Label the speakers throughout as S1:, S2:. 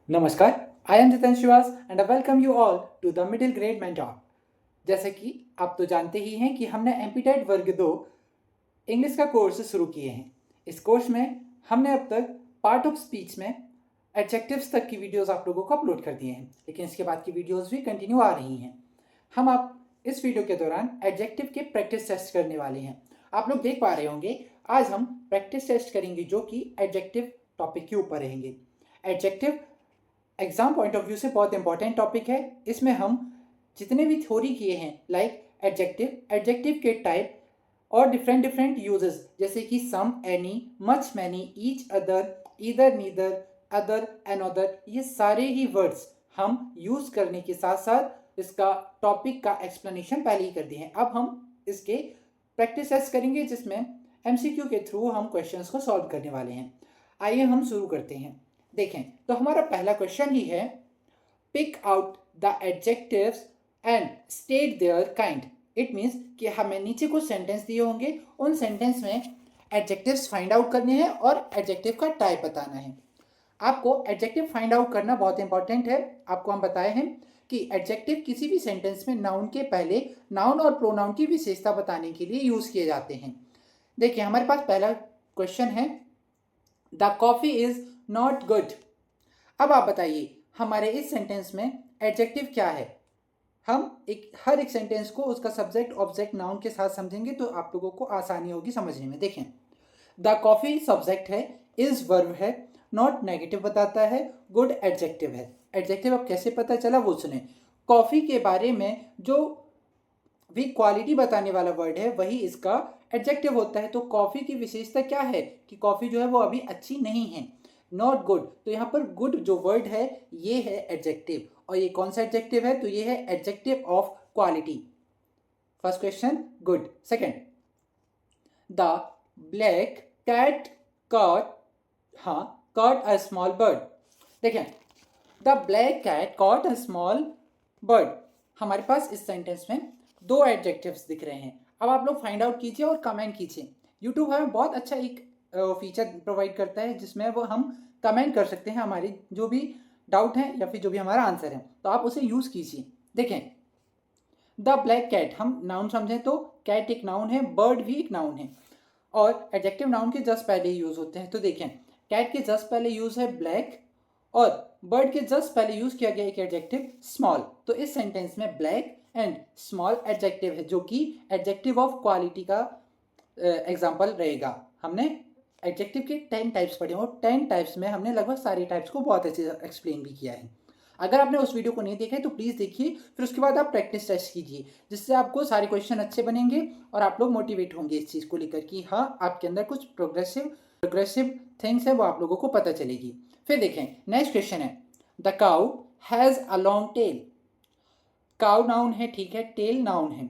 S1: नमस्कार, I am Jitendra Shrivas and I welcome you all to the middle grade mentor. जैसे कि आप तो जानते ही हैं कि हमने एमपीटेट वर्ग 2 इंग्लिश का कोर्स शुरू किए हैं। इस कोर्स में हमने अब तक पार्ट ऑफ स्पीच में एडजेक्टिव्स तक की वीडियोस आप लोगों को अपलोड कर दिए हैं, लेकिन इसके बाद की वीडियोस भी कंटिन्यू आ रही हैं। हम आप इस वीडियो के दौरान एडजेक्टिव के प्रैक्टिस टेस्ट करने वाले हैं। आप लोग देख पा रहे होंगे, आज हम प्रैक्टिस टेस्ट करेंगे जो कि एडजेक्टिव टॉपिक के ऊपर रहेंगे। Adjective exam point of view से बहुत इंपॉर्टेंट टॉपिक है। इसमें हम जितने भी थ्योरी किए हैं लाइक एडजेक्टिव के टाइप और डिफरेंट डिफरेंट यूजेस, जैसे कि some, any, much, many, each, other, either, neither, other, another, ये सारे ही वर्ड्स हम यूज करने के साथ साथ इसका टॉपिक का एक्सप्लेनेशन पहले ही कर दिए हैं। अब हम इसके प्रैक्टिस टेस्ट करेंगे जिसमें एमसीक्यू के थ्रू हम क्वेश्चंस को सॉल्व करने वाले हैं। आइए हम शुरू करते हैं। देखें तो हमारा पहला क्वेश्चन ही है, pick out the adjectives and state their kind. It means कि हमें नीचे कुछ सेंटेंस दिए होंगे, उन सेंटेंस में एडजेक्टिव्स फाइंड आउट करने हैं और एडजेक्टिव का टाइप बताना है। आपको एडजेक्टिव फाइंड आउट करना बहुत इंपॉर्टेंट है। आपको हम बताए हैं कि एडजेक्टिव किसी भी सेंटेंस में नाउन के पहले नाउन और प्रोनाउन की विशेषता बताने के लिए यूज किए जाते हैं। देखिए हमारे पास पहला क्वेश्चन है, the coffee is not good. अब आप बताइए हमारे इस सेंटेंस में एडजेक्टिव क्या है। हम हर एक सेंटेंस को उसका सब्जेक्ट ऑब्जेक्ट नाउन के साथ समझेंगे तो आप लोगों को आसानी होगी समझने में। देखें, द कॉफी सब्जेक्ट है, इज वर्ब है, नॉट नेगेटिव बताता है, गुड एडजेक्टिव है। एडजेक्टिव अब कैसे पता चला वो सुने। कॉफी के बारे में जो भी क्वालिटी बताने वाला वर्ड है वही इसका एडजेक्टिव होता है। तो कॉफ़ी की विशेषता क्या है कि कॉफ़ी जो है वो अभी अच्छी नहीं है। नॉट गुड, तो यहाँ पर गुड जो वर्ड है ये है एडजेक्टिव, और ये कौन सा एडजेक्टिव है, तो ये है adjective of quality. First question good. Second, the black cat caught, हाँ, कॉट अ स्मॉल बर्ड। देखें, the black cat caught a small bird, हमारे पास इस सेंटेंस में दो एडजेक्टिव्स दिख रहे हैं। अब आप लोग फाइंड आउट कीजिए और कमेंट कीजिए। यूट्यूब हमें बहुत अच्छा एक फीचर प्रोवाइड करता है जिसमें वो हम कमेंट कर सकते हैं हमारी जो भी डाउट है या फिर जो भी हमारा आंसर है, तो आप उसे यूज़ कीजिए। देखें, द ब्लैक कैट हम नाउन समझें तो कैट एक नाउन है, बर्ड भी एक नाउन है, और एडजेक्टिव नाउन के जस्ट पहले ही यूज़ होते हैं। तो देखें, कैट के जस्ट पहले यूज़ है ब्लैक और बर्ड के जस्ट पहले यूज़ किया गया एक एडजेक्टिव स्मॉल। तो इस सेंटेंस में ब्लैक एंड स्मॉल एडजेक्टिव है जो कि एडजेक्टिव ऑफ क्वालिटी का एग्जाम्पल रहेगा। हमने एडजेक्टिव के 10 टाइप्स पढ़े और 10 टाइप्स में हमने लगभग सारे टाइप्स को बहुत अच्छे से एक्सप्लेन भी किया है। अगर आपने उस वीडियो को नहीं देखा है तो प्लीज़ देखिए, फिर उसके बाद आप प्रैक्टिस टेस्ट कीजिए, जिससे आपको सारे क्वेश्चन अच्छे बनेंगे और आप लोग मोटिवेट होंगे इस चीज़ को लेकर कि हाँ, आपके अंदर कुछ प्रोग्रेसिव थिंग्स है वो आप लोगों को पता चलेगी। फिर देखें, नेक्स्ट क्वेश्चन है, the cow has a long tail. Cow noun है, ठीक है, टेल नाउन है,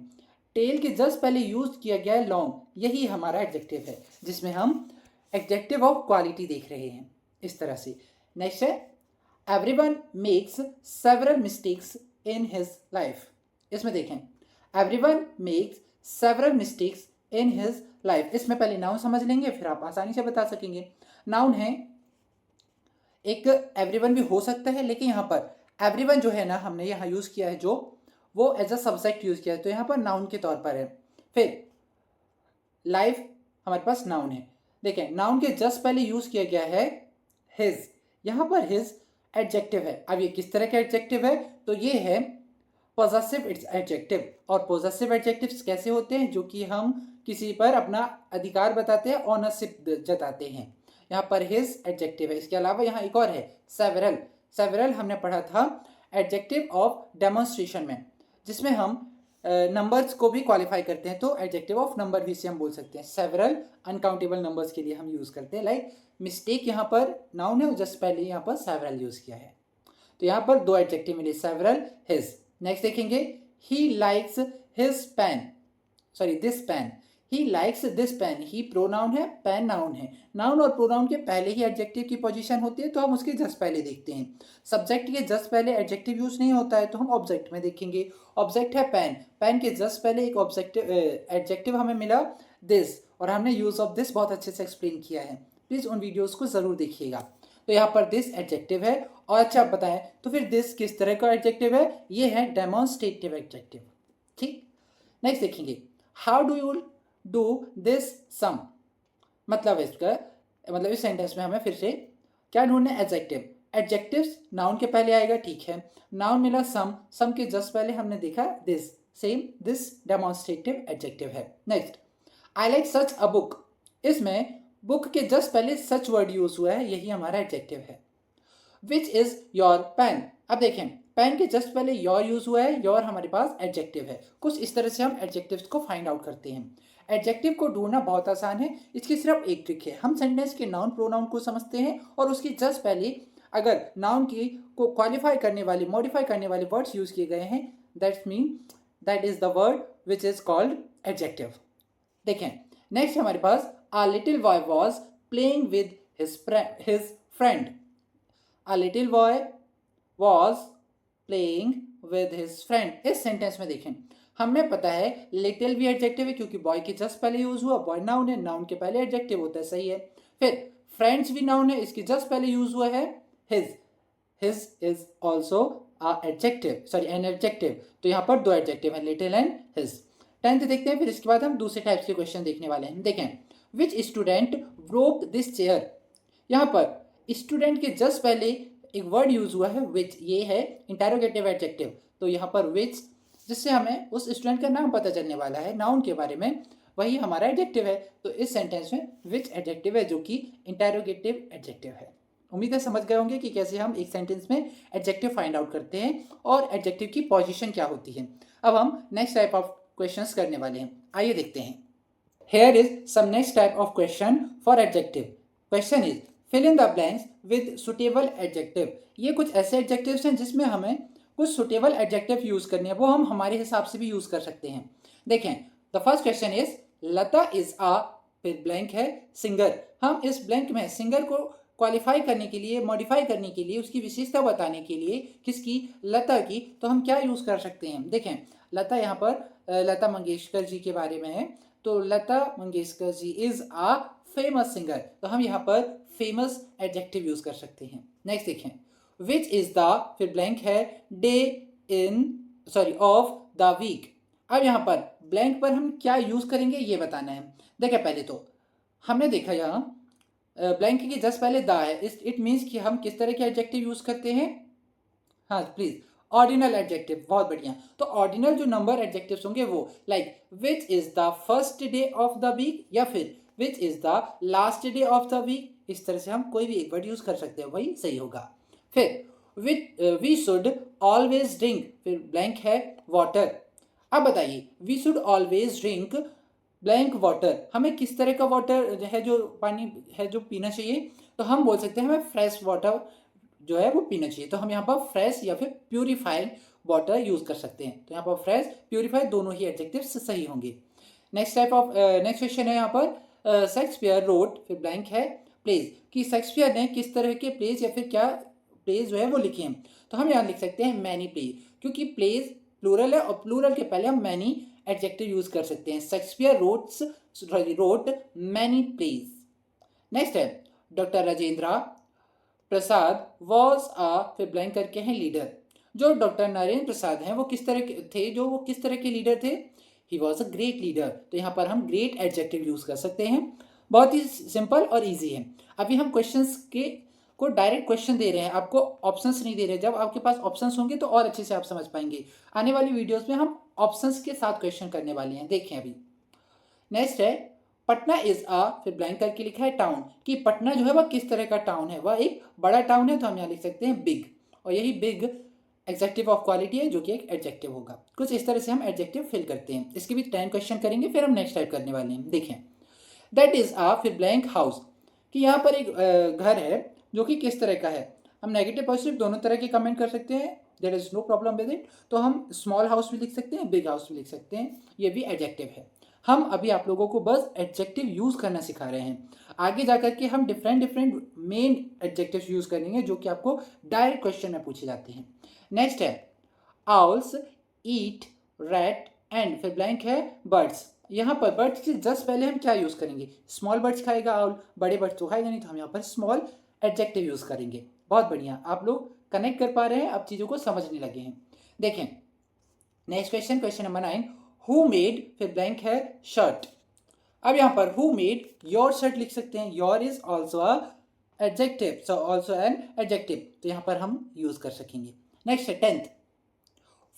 S1: टेल के जस्ट पहले यूज किया गया है लॉन्ग, यही हमारा एडजेक्टिव है जिसमें हम एडजेक्टिव ऑफ क्वालिटी देख रहे हैं इस तरह से। नेक्स्ट है, everyone makes several mistakes in his life. इसमें देखें, everyone makes several mistakes in his life, इसमें पहले नाउन समझ लेंगे फिर आप आसानी से बता सकेंगे। नाउन है, एक एवरीवन भी हो सकता है, लेकिन यहाँ पर एवरीवन जो है ना हमने यहाँ यूज़ किया है जो वो एज अ सब्जेक्ट यूज़ किया है, तो यहाँ पर नाउन के तौर पर है। फिर लाइफ हमारे पास नाउन है। देखें, नाउन के जस्ट पहले यूज़ किया गया है हिज, यहाँ पर हिज एडजेक्टिव है। अब ये किस तरह का एडजेक्टिव है, तो ये है पॉजेसिव एडजेक्टिव। और पॉजेसिव एडजेक्टिव्स कैसे होते हैं, जो कि हम किसी पर अपना अधिकार बताते हैं, ऑनरशिप जताते हैं। यहाँ पर हिज एडजेक्टिव है। इसके अलावा यहाँ एक और है सेवरल। सेवरल हमने पढ़ा था एडजेक्टिव ऑफ डेमोन्स्ट्रेशन में, जिसमें हम नंबर्स को भी क्वालिफाई करते हैं, तो एडजेक्टिव ऑफ नंबर भी से हम बोल सकते हैं। सेवरल अनकाउंटेबल नंबर्स के लिए हम यूज़ करते हैं। लाइक मिस्टेक यहाँ पर नाउन है और जस्ट पहले यहाँ पर सेवरल यूज़ किया है, तो यहाँ पर दो एडजेक्टिव मिले, सेवरल, हिज। नेक्स्ट देखेंगे, he likes his pen, sorry this pen, he likes this pen, he pronoun है, पेन नाउन है। नाउन और प्रोनाउन के पहले ही एडजेक्टिव की पोजीशन होती है तो हम उसके जस्ट पहले देखते हैं। सब्जेक्ट के जस्ट पहले एडजेक्टिव यूज नहीं होता है तो हम ऑब्जेक्ट में देखेंगे। ऑब्जेक्ट है पेन, पेन के जस्ट पहले एक ऑब्जेक्टिव एडजेक्टिव हमें मिला दिस, और हमने यूज ऑफ दिस बहुत अच्छे से एक्सप्लेन किया है। प्लीज़ उन वीडियोज़ को ज़रूर देखिएगा। तो यहाँ पर दिस एडजेक्टिव है और अच्छा आप बताएं तो फिर दिस किस तरह का एडजेक्टिव है? ये है डेमोन्स्ट्रेटिव एडजेक्टिव। ठीक, नेक्स्ट देखेंगे, how do you do this sum. मतलब इसका मतलब इस सेंटेंस में हमें फिर से क्या ढूंढना है? एडजेक्टिव। एडजेक्टिव्स नाउन के पहले आएगा, ठीक है। नाउन मिला सम के जस्ट पहले हमने देखा this, same this demonstrative adjective है। Next, I like such a book. इसमें बुक के जस्ट पहले सच वर्ड यूज हुआ है, यही हमारा एडजेक्टिव है। Which is your pen. अब देखें, पेन के जस्ट पहले योर यूज हुआ है, योर हमारे पास एडजेक्टिव है। कुछ इस तरह से हम एडजेक्टिव्स को फाइंड आउट करते हैं। एडजेक्टिव को ढूंढना बहुत आसान है, इसकी सिर्फ एक ट्रिक है। हम सेंटेंस के नाउन प्रोनाउन को समझते हैं और उसके जस्ट पहले अगर नाउन की को क्वालिफाई करने वाले मॉडिफाई करने वाले वर्ड्स यूज किए गए हैं, that's mean that is the word which is called adjective. देखें, नेक्स्ट हमारे पास a little boy was playing with his friend. A little boy was playing with his friend। इस सेंटेंस में देखें, हमें पता है लिटिल भी एडजेक्टिव है क्योंकि बॉय के जस्ट पहले यूज हुआ, बॉय नाउन है, नाउन के पहले एडजेक्टिव होता है, सही है। फिर फ्रेंड्स भी नाउन है, इसके जस्ट पहले यूज हुआ है his is also adjective, sorry an adjective. तो यहाँ पर दो एडजेक्टिव है, लिटिल एंड हिज। 10th देखते हैं, फिर इसके बाद हम दूसरे टाइप्स के क्वेश्चन देखने वाले हैं। देखें, which student broke this chair. यहाँ पर स्टूडेंट के जस्ट पहले एक वर्ड यूज हुआ है विच, ये है इंटेरोगेटिव एडजेक्टिव। तो यहाँ पर विच, जिससे हमें उस स्टूडेंट का नाम पता चलने वाला है, नाउन के बारे में, वही हमारा एडजेक्टिव है। तो इस सेंटेंस में विच एडजेक्टिव है जो कि इंटेरोगेटिव एडजेक्टिव है। उम्मीद है समझ गए होंगे कि कैसे हम एक सेंटेंस में एडजेक्टिव फाइंड आउट करते हैं और एडजेक्टिव की पोजीशन क्या होती है। अब हम नेक्स्ट टाइप ऑफ क्वेश्चंस करने वाले हैं, आइए देखते हैं। Here is some next type of question for adjective. Question is fill in the blanks with suitable adjective. ये कुछ ऐसे एडजेक्टिव्स हैं जिसमें हमें कुछ सुटेबल एडजेक्टिव यूज करने हैं, वो हम हमारे हिसाब से भी यूज कर सकते हैं। देखें, the first question is Lata is a, फिर ब्लैंक है, सिंगर। हम इस ब्लैंक में सिंगर को क्वालिफाई करने के लिए, मॉडिफाई करने के लिए, उसकी विशेषता बताने के लिए, किसकी? लता की। तो हम क्या यूज कर सकते हैं? देखें, लता यहाँ पर लता मंगेशकर जी के बारे में है, तो Lata Mangeshkar ji is a famous singer. तो हम यहाँ पर फेमस एडजेक्टिव यूज कर सकते हैं। नेक्स्ट देखें, विच इज द, फिर ब्लैंक है, डे ऑफ द वीक। अब यहाँ पर ब्लैंक पर हम क्या यूज करेंगे ये बताना है। देखिए, पहले तो हमने देखा यहाँ ब्लैंक के जस्ट पहले द है, इट मीन्स कि हम किस तरह के एडजेक्टिव यूज करते हैं? हाँ प्लीज, ऑर्डिनल एडजेक्टिव, बहुत बढ़िया। तो ऑर्डिनल जो नंबर एडजेक्टिव्स होंगे वो, like which is the first day of the week, या फिर which is the last day of the week. इस तरह से हम कोई भी एक वर्ड यूज कर सकते हैं, वही सही होगा। फिर वी शुड ऑलवेज ड्रिंक, फिर ब्लैंक है, वाटर। अब बताइए, we should always drink blank water, हमें किस तरह का वाटर है, जो पानी है जो पीना चाहिए? तो हम बोल सकते हैं हमें फ्रेश वाटर जो है वो पीना चाहिए। तो हम यहाँ पर फ्रेश या फिर प्यूरिफाइड वाटर यूज कर सकते हैं। तो यहाँ पर फ्रेश, प्यूरिफाइड दोनों ही एडजेक्टिव्स सही होंगे। नेक्स्ट क्वेश्चन है यहाँ पर, शेक्सपियर रोट, फिर ब्लैंक है, प्लेज, कि शेक्सपियर ने किस तरह के प्लेज या फिर क्या प्लेज जो है वो लिखे हैं। तो हम यहाँ लिख सकते हैं मैनी प्लेज, क्योंकि प्लेज प्लूरल है और प्लूरल के पहले हम मैनी एडजेक्टिव यूज कर सकते हैं। Shakespeare wrote many plays. Next है, doctor Rajendra Prasad was a, फिर ब्लैंक करके हैं, लीडर। जो डॉक्टर नरेंद्र प्रसाद हैं वो किस तरह के थे, जो वो किस तरह के लीडर थे? He was a great leader. तो यहाँ पर हम ग्रेट एडजेक्टिव यूज कर सकते हैं। बहुत ही सिंपल और ईजी है। अभी हम क्वेश्चंस के को डायरेक्ट क्वेश्चन दे रहे हैं, आपको ऑप्शंस नहीं दे रहे। जब आपके पास ऑप्शंस होंगे तो और अच्छे से आप समझ पाएंगे। आने वाली वीडियोस में हम ऑप्शंस के साथ क्वेश्चन करने वाले हैं। देखें, अभी नेक्स्ट है, पटना इज अ, फिर ब्लैंक करके लिखा है, टाउन, कि पटना जो है वह किस तरह का टाउन है? वह एक बड़ा टाउन है। तो हम यहाँ लिख सकते हैं बिग, और यही बिग एडजेक्टिव ऑफ क्वालिटी है जो कि एक एडजेक्टिव होगा। कुछ इस तरह से हम एडजेक्टिव फिल करते हैं। इसके भी 10 क्वेश्चन करेंगे, फिर हम नेक्स्ट टाइप करने वाले हैं। देखें, दैट इज अ, फिर ब्लैंक हाउस, कि यहाँ पर एक घर है जो कि किस तरह का है? हम नेगेटिव पॉजिटिव दोनों तरह के कमेंट कर सकते हैं, there is no problem with it. तो हम स्मॉल हाउस भी लिख सकते हैं, बिग हाउस भी लिख सकते हैं, ये भी एडजेक्टिव है। हम अभी आप लोगों को बस एडजेक्टिव यूज करना सिखा रहे हैं। आगे जाकर के हम डिफरेंट मेन एडजेक्टिव यूज करेंगे जो कि आपको डायरेक्ट क्वेश्चन में पूछे जाते हैं। नेक्स्ट है, आउल्स ईट रैट एंड, फिर ब्लैंक है, बर्ड्स। यहाँ पर बर्ड्स के जस्ट पहले हम क्या यूज करेंगे? स्मॉल बर्ड्स खाएगा आउल, बड़े बर्ड्स तो खाएगा नहीं, तो हम यहाँ पर स्मॉल एडजेक्टिव यूज करेंगे। बहुत बढ़िया, आप लोग कनेक्ट कर पा रहे हैं, अब चीज़ों को समझने लगे हैं। देखें next question, question number 9, who made फिर ब्लैंक है शर्ट। अब यहाँ पर हु मेड योर शर्ट लिख सकते हैं, your is also a adjective, so also an adjective, तो यहाँ पर हम यूज कर सकेंगे। नेक्स्ट है 10th,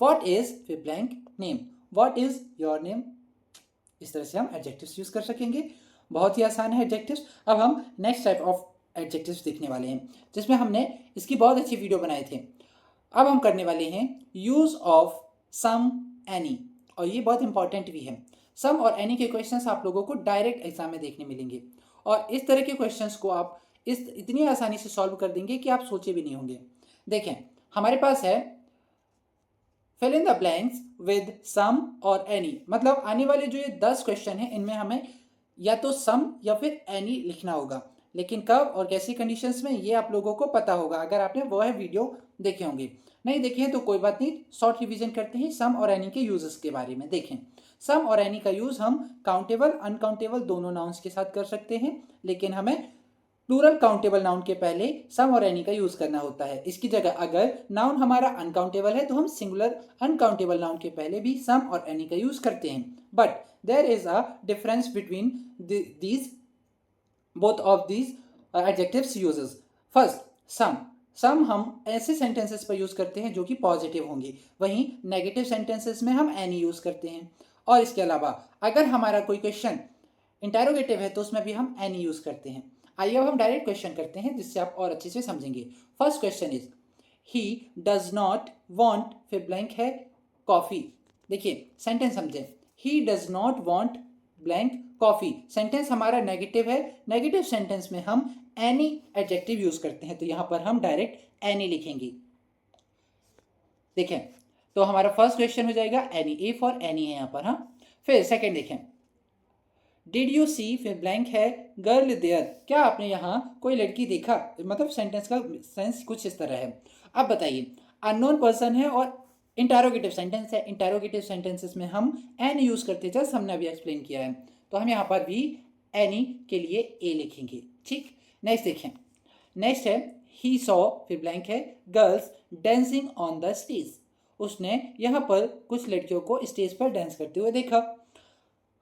S1: व्हाट इज फिर blank name, what is your name, इस तरह से हम एडजेक्टिव्स यूज कर सकेंगे। बहुत ही आसान है एडजेक्टिव्स। अब हम नेक्स्ट टाइप ऑफ एडजेक्टिव्स देखने वाले हैं, जिसमें हमने इसकी बहुत अच्छी वीडियो बनाए थे। अब हम करने वाले हैं यूज ऑफ सम, एनी, और ये बहुत इंपॉर्टेंट भी है। सम और एनी के क्वेश्चंस आप लोगों को डायरेक्ट एग्जाम में देखने मिलेंगे, और इस तरह के क्वेश्चंस को आप इतनी आसानी से सॉल्व कर देंगे कि आप सोचे भी नहीं होंगे। देखें हमारे पास है fill in the blanks with some और एनी, मतलब आने वाले जो ये 10 क्वेश्चन हैं इनमें हमें या तो सम या फिर एनी लिखना होगा, लेकिन कब और कैसी कंडीशंस में ये आप लोगों को पता होगा अगर आपने वह वीडियो देखे होंगे। नहीं देखे हैं तो कोई बात नहीं, शॉर्ट रिवीजन करते हैं सम और एनी के यूजेस के बारे में। देखें सम और एनी का यूज हम काउंटेबल अनकाउंटेबल दोनों नाउन्स के साथ कर सकते हैं, लेकिन हमें प्लूरल काउंटेबल नाउन के पहले सम और एनी का यूज करना होता है। इसकी जगह अगर नाउन हमारा अनकाउंटेबल है तो हम सिंगुलर अनकाउंटेबल नाउन के पहले भी सम और एनी का यूज करते हैं। But there is a difference between these both of these adjectives uses. First some, some हम ऐसे सेंटेंसेस पर यूज करते हैं जो कि पॉजिटिव होंगे, वहीं नेगेटिव सेंटेंसेस में हम एनी यूज करते हैं। और इसके अलावा अगर हमारा कोई क्वेश्चन इंटेरोगेटिव है तो उसमें भी हम एनी यूज करते हैं। आइए अब हम डायरेक्ट क्वेश्चन करते हैं जिससे आप और अच्छे से समझेंगे। First question is he does not want फिर ब्लैंक है कॉफी। देखिए सेंटेंस समझें, he does not want blank coffee, sentence हमारा नेगेटिव है, नेगेटिव सेंटेंस में हम एनी एडजेक्टिव यूज करते हैं, तो यहां पर हम डायरेक्ट एनी लिखेंगे। देखें तो हमारा फर्स्ट क्वेश्चन हो जाएगा एनी, ए फॉर एनी है यहाँ पर। हाँ फिर सेकेंड देखें, डिड यू सी फिर ब्लैंक है गर्ल देयर, क्या आपने यहाँ कोई लड़की देखा, मतलब सेंटेंस का सेंस कुछ इस तरह है। अब बताइए अननोन पर्सन है और इंटेरोगेटिव सेंटेंस है, इंटेरोगेटिव सेंटेंसेस में हम एन यूज करते हैं, जस्ट हमने अभी एक्सप्लेन किया है, तो हम यहाँ पर भी एनी के लिए ए लिखेंगे। ठीक, नेक्स्ट देखें, नेक्स्ट है ही सॉ फिर ब्लैंक है girls dancing on the stage, उसने यहाँ पर कुछ लड़कियों को स्टेज पर डांस करते हुए देखा।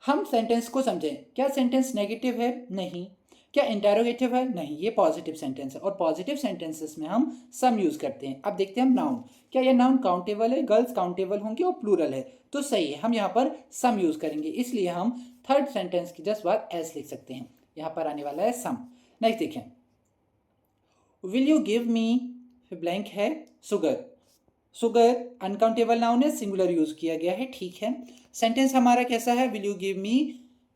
S1: हम सेंटेंस को समझें, क्या सेंटेंस नेगेटिव है, नहीं, क्या इंटेरोगेटिव है, नहीं, ये पॉजिटिव सेंटेंस है, और पॉजिटिव सेंटेंसेस में हम सम यूज करते हैं। अब देखते हैं हम नाउन, क्या ये नाउन काउंटेबल है, गर्ल्स काउंटेबल होंगे और प्लूरल है, तो सही है, हम यहाँ पर सम यूज करेंगे, इसलिए हम थर्ड सेंटेंस की जस्ट बाद एस लिख सकते हैं, यहाँ पर आने वाला है सम। नेक्स्ट देखें, will you give me blank है सुगर, सुगर अनकाउंटेबल नाउन है, सिंगुलर यूज किया गया है, ठीक है। सेंटेंस हमारा कैसा है, विल यू गिव मी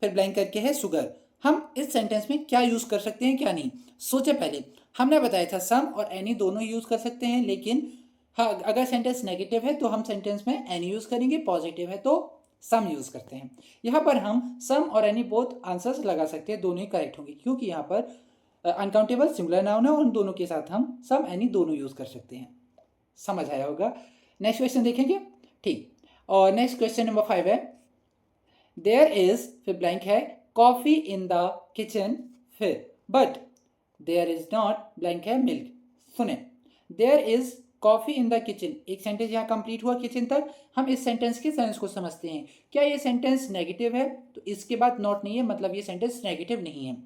S1: फिर ब्लैंक करके है सुगर। हम इस सेंटेंस में क्या यूज कर सकते हैं क्या नहीं, सोचे पहले। हमने बताया था सम और एनी दोनों यूज कर सकते हैं, लेकिन हाँ अगर सेंटेंस नेगेटिव है तो हम सेंटेंस में एनी यूज करेंगे, पॉजिटिव है तो सम यूज करते हैं। यहाँ पर हम सम और एनी बोथ आंसर्स लगा सकते हैं, दोनों ही करेक्ट होंगे, क्योंकि यहाँ पर अनकाउंटेबल सिंगुलर नाउन है और उन दोनों के साथ हम सम एनी दोनों यूज कर सकते हैं। समझ आया होगा। नेक्स्ट क्वेश्चन देखेंगे, ठीक, और नेक्स्ट क्वेश्चन नंबर 5 है, देयर इज फिर ब्लैंक है कॉफी इन द किचन फिर but there is not blank है मिल्क। सुने, there is coffee in the kitchen, एक सेंटेंस यहाँ कंप्लीट हुआ किचन तक। हम इस सेंटेंस के सेंस को समझते हैं, क्या ये सेंटेंस नेगेटिव है, तो इसके बाद नॉट नहीं है, मतलब ये सेंटेंस नेगेटिव नहीं है।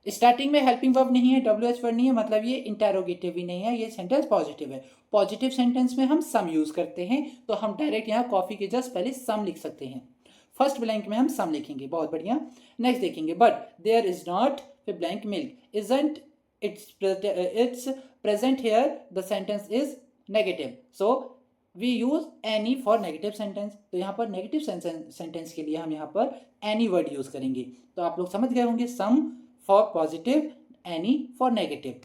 S1: स्टार्टिंग में हेल्पिंग वर्ब नहीं है, WH वर्ड नहीं है, मतलब ये इंटेरोगेटिव भी नहीं है, ये सेंटेंस पॉजिटिव है। पॉजिटिव सेंटेंस में हम सम यूज करते हैं, तो हम डायरेक्ट यहाँ कॉफी के जस्ट पहले सम लिख सकते हैं। फर्स्ट ब्लैंक में हम सम लिखेंगे, बहुत बढ़िया। नेक्स्ट देखेंगे, बट देयर इज नॉट फिर blank milk, isn't it's present here the sentence is negative, so we use any for negative sentence, तो यहाँ पर नेगेटिव सेंटेंस के लिए हम यहाँ पर एनी वर्ड यूज करेंगे। तो आप लोग समझ गए होंगे, some for positive, any for negative,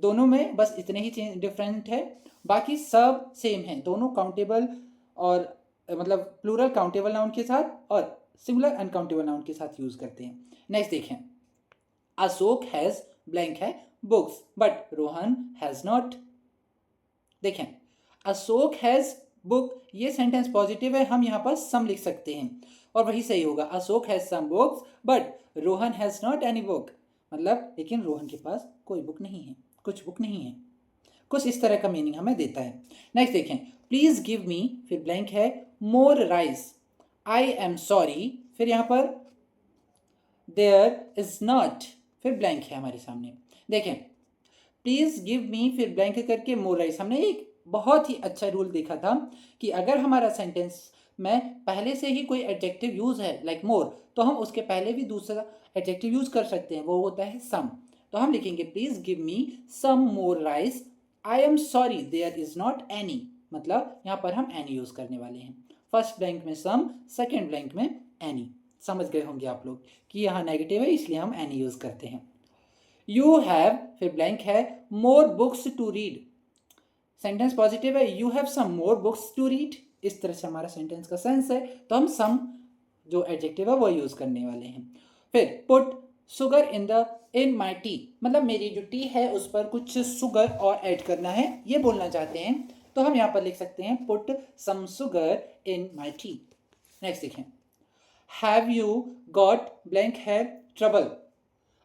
S1: दोनों में बस इतने ही डिफरेंट है, बाकी सब सेम है, दोनों काउंटेबल और मतलब प्लूरल काउंटेबल नाउन के साथ और सिंगुलर अनकाउंटेबल नाउन के साथ यूज करते हैं। नेक्स्ट देखें, अशोक हैज ब्लैंक है books but Rohan has not. देखें अशोक हैज बुक, ये सेंटेंस पॉजिटिव है, हम यहाँ पर सम लिख सकते हैं और वही सही होगा, Ashok has some books but Rohan has not any book, मतलब लेकिन रोहन के पास कोई बुक नहीं है, कुछ बुक नहीं है। कुछ इस तरह का मीनिंग हमें देता है। नेक्स्ट देखें, प्लीज़ गिव मी, फिर ब्लैंक है, मोर राइस, आई एम सॉरी, फिर यहाँ पर देयर इज नॉट, फिर ब्लैंक है हमारे सामने। देखें, प्लीज़ गिव मी फिर ब्लैंक करके मोर राइस, हमने एक बहुत ही अच्छा रूल देखा था कि अगर हमारा सेंटेंस में पहले से ही कोई एडजेक्टिव यूज़ है लाइक मोर, तो हम उसके पहले भी दूसरा एडजेक्टिव यूज़ कर सकते हैं, वो होता है सम। तो हम लिखेंगे please give me some more rice, I am sorry there is not any, मतलब यहाँ पर हम एनी यूज़ करने वाले हैं। फर्स्ट ब्लैंक में सम, सेकेंड ब्लैंक में एनी। समझ गए होंगे आप लोग कि यहाँ नेगेटिव है इसलिए हम एनी यूज़ करते हैं। यू हैव, फिर ब्लैंक है, more books to read, sentence positive है, you have some more books to read, इस तरह से हमारा सेंटेंस का सेंस है, तो हम सम जो एडजेक्टिव है वो यूज़ करने वाले हैं। फिर put sugar in my T, मतलब मेरी जो टी है उस पर कुछ शुगर और ऐड करना है, ये बोलना चाहते हैं, तो हम यहाँ पर लिख सकते हैं put some sugar in my tea. Next देखें, हैव यू गॉट ब्लैंक है ट्रबल।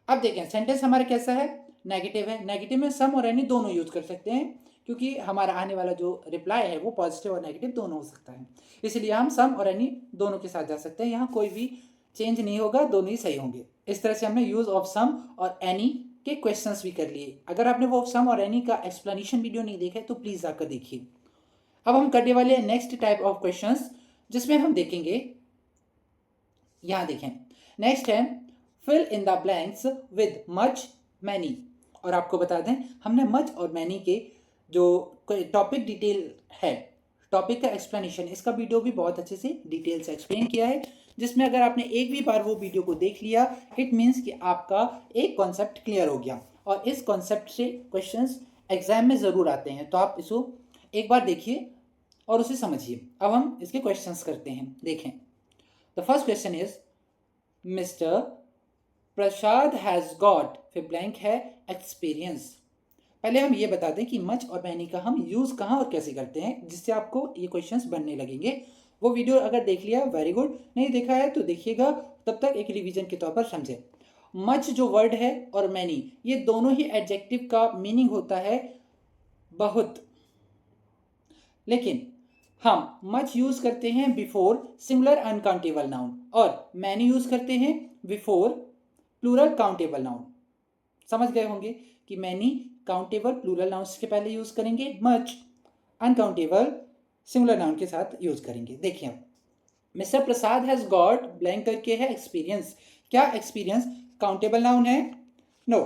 S1: अब देखें सेंटेंस हमारा कैसा है, नेगेटिव है, नेगेटिव में सम और एनी दोनों यूज कर सकते हैं क्योंकि हमारा आने वाला जो रिप्लाई है वो पॉजिटिव और नेगेटिव दोनों हो सकता है, इसलिए हम सम और एनी दोनों के साथ जा सकते हैं, यहाँ कोई भी चेंज नहीं होगा, दोनों ही सही होंगे। इस तरह से हमने यूज ऑफ सम और एनी के क्वेश्चंस भी कर लिए। अगर आपने वो सम और एनी का एक्सप्लेनेशन वीडियो नहीं देखा है तो प्लीज़ आकर देखिए। अब हम करने वाले हैं नेक्स्ट टाइप ऑफ क्वेश्चंस, जिसमें हम देखेंगे, यहाँ देखें, नेक्स्ट है fill in the blanks with much many. और आपको बता दें हमने मच और मैनी के जो टॉपिक डिटेल है, टॉपिक का एक्सप्लेनेशन, इसका वीडियो भी बहुत अच्छे से डिटेल से एक्सप्लेन किया है, जिसमें अगर आपने एक भी बार वो वीडियो को देख लिया इट मीन्स कि आपका एक कॉन्सेप्ट क्लियर हो गया, और इस कॉन्सेप्ट से क्वेश्चंस एग्जाम में ज़रूर आते हैं, तो आप इसको एक बार देखिए और उसे समझिए। अब हम इसके क्वेश्चंस करते हैं। देखें, the first question is mister Prasad has got, फिर ब्लैंक है, एक्सपीरियंस। पहले हम ये बता दें कि मच और मैनी का हम यूज़ कहाँ और कैसे करते हैं, जिससे आपको ये क्वेश्चंस बनने लगेंगे। वो वीडियो अगर देख लिया वेरी गुड, नहीं देखा है तो देखिएगा, तब तक एक रिवीजन के तौर पर समझें। मच जो वर्ड है और मैनी, ये दोनों ही एडजेक्टिव का मीनिंग होता है बहुत, लेकिन हम मच यूज़ करते हैं बिफोर सिंगुलर अनकाउंटेबल नाउन और मैनी यूज़ करते हैं बिफोर प्लूरल काउंटेबल नाउन। समझ गए होंगे कि मैनी काउंटेबल प्लूरल नाउन्स के पहले यूज़ करेंगे, मच अनकाउंटेबल सिंगुलर नाउन के साथ यूज़ करेंगे। देखिए, mister Prasad has got blank करके है एक्सपीरियंस। क्या एक्सपीरियंस काउंटेबल नाउन है? No,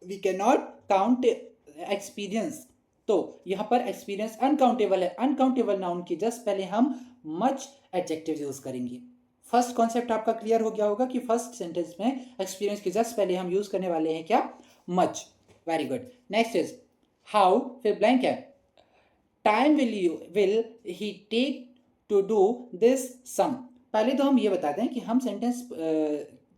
S1: we can not count experience, तो यहाँ पर एक्सपीरियंस अनकाउंटेबल है, अनकाउंटेबल नाउन के जस्ट पहले हम मच एडजेक्टिव यूज़ करेंगे। फर्स्ट कॉन्सेप्ट आपका क्लियर हो गया होगा कि फर्स्ट सेंटेंस में एक्सपीरियंस के जस्ट पहले हम यूज़ करने वाले हैं क्या? Much. Very good. Next is how, फिर ब्लैंक है, time will he take to do this sum. पहले तो हम ये बता दें कि हम सेंटेंस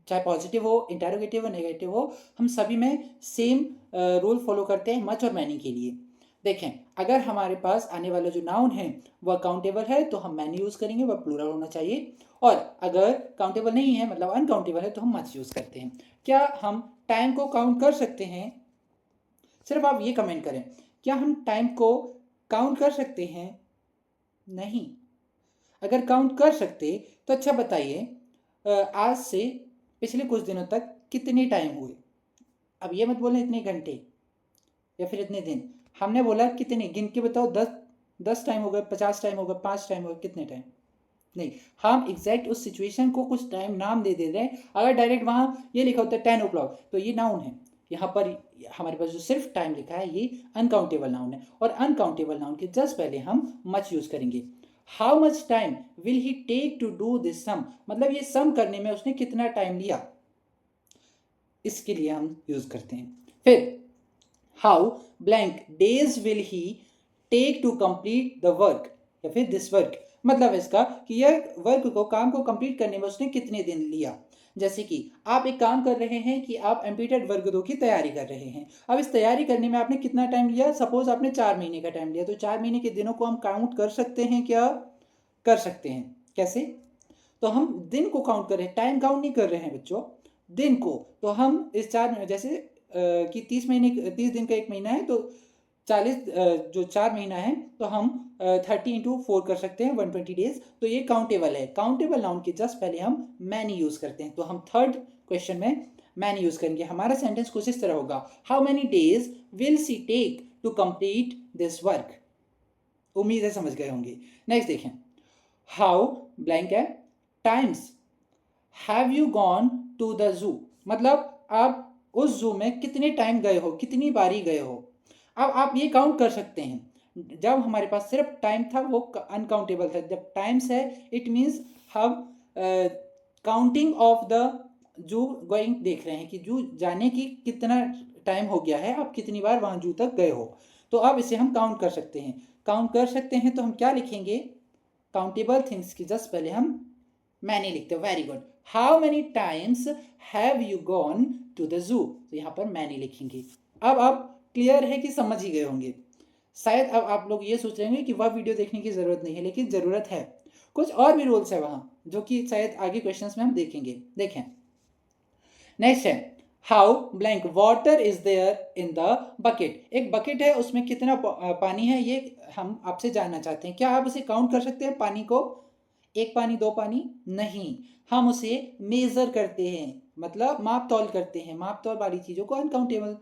S1: चाहे पॉजिटिव हो, इंटरोगेटिव हो, नेगेटिव हो, हम सभी में सेम रूल फॉलो करते हैं मच और मैनी के लिए। देखें, अगर हमारे पास आने वाला जो नाउन है वह काउंटेबल है तो हम मैनी यूज़ करेंगे, वह प्लूरल होना चाहिए, और अगर काउंटेबल नहीं है मतलब अनकाउंटेबल है तो हम मच यूज़ करते हैं। क्या हम टाइम को काउंट कर सकते हैं? सिर्फ आप ये कमेंट करें, क्या हम टाइम को काउंट कर सकते हैं? नहीं। अगर काउंट कर सकते तो अच्छा बताइए आज से पिछले कुछ दिनों तक कितने टाइम हुए? अब ये मत बोलें इतने घंटे या फिर इतने दिन, हमने बोला कितने, गिन के बताओ, 10 टाइम हो गए, 50 टाइम हो गए, 5 टाइम हो गए, कितने टाइम? नहीं, हम एग्जैक्ट उस सिचुएशन को कुछ टाइम नाम दे रहे हैं। अगर डायरेक्ट वहाँ ये लिखा होता है 10 o'clock तो ये नाउन है, यहाँ पर हमारे पास जो सिर्फ टाइम लिखा है ये अनकाउंटेबल नाउन है, और अनकाउंटेबल नाउन के जस्ट पहले हम मच यूज़ करेंगे। How much time will he take to do this sum, मतलब ये सम करने में उसने कितना टाइम लिया, इसके लिए हम यूज़ करते हैं। फिर how blank days will he take to complete the work, या फिर दिस वर्क, मतलब इसका कि यह वर्क को, काम को कंप्लीट करने में उसने कितने दिन लिया। जैसे कि आप एक काम कर रहे हैं कि आप एमपीटेड वर्ग 2 की तैयारी कर रहे हैं, अब इस तैयारी करने में आपने कितना टाइम लिया? सपोज आपने 4 महीने का टाइम लिया, तो 4 महीने के दिनों को हम काउंट कर सकते हैं क्या? कर सकते हैं। कैसे? तो हम दिन को काउंट कर रहे हैं, टाइम काउंट नहीं कर रहे हैं बच्चों, दिन को। तो हम इस 4 जैसे कि 30 दिन का एक महीना है, तो 40 जो 4 महीना है तो हम 30 × 4 कर सकते हैं 120 डेज। तो ये काउंटेबल है। काउंटेबल नाउन के जस्ट पहले हम मैनी यूज़ करते हैं, तो हम थर्ड क्वेश्चन में मैनी यूज़ करेंगे। हमारा सेंटेंस कुछ इस तरह होगा, how many days will she take to complete this work. उम्मीद है समझ गए होंगे। नेक्स्ट देखें, हाउ ब्लैंक है times have you gone to the zoo, मतलब आप उस जू में कितने टाइम गए हो, कितनी बारी गए हो। अब आप ये काउंट कर सकते हैं। जब हमारे पास सिर्फ टाइम था वो अनकाउंटेबल था, जब टाइम्स है इट मीन्स हम counting of the zoo going देख रहे हैं कि जू जाने की कितना टाइम हो गया है, आप कितनी बार वहाँ जू तक गए हो। तो अब इसे हम काउंट कर सकते हैं। काउंट कर सकते हैं तो हम क्या लिखेंगे, काउंटेबल थिंग्स की जस्ट पहले हम मैनी लिखते हैं। Very good. How many times have you gone to the zoo, तो यहाँ पर मैनी लिखेंगे। अब आप क्लियर है कि समझ ही गए होंगे। शायद अब आप लोग ये सोच रहे होंगे कि वह वीडियो देखने की ज़रूरत नहीं है, लेकिन ज़रूरत है। कुछ और भी रूल्स है वहाँ जो कि शायद आगे क्वेश्चंस में हम देखेंगे। देखें, नेक्स्ट है how blank water is there in the bucket. एक बकेट है, उसमें कितना पानी है ये हम आपसे जानना चाहते हैं। क्या आप उसे काउंट कर सकते हैं पानी को, एक पानी दो पानी? नहीं, हम उसे मेजर करते हैं, मतलब माप तौल करते हैं। माप तौल वाली चीज़ों को अनकाउंटेबल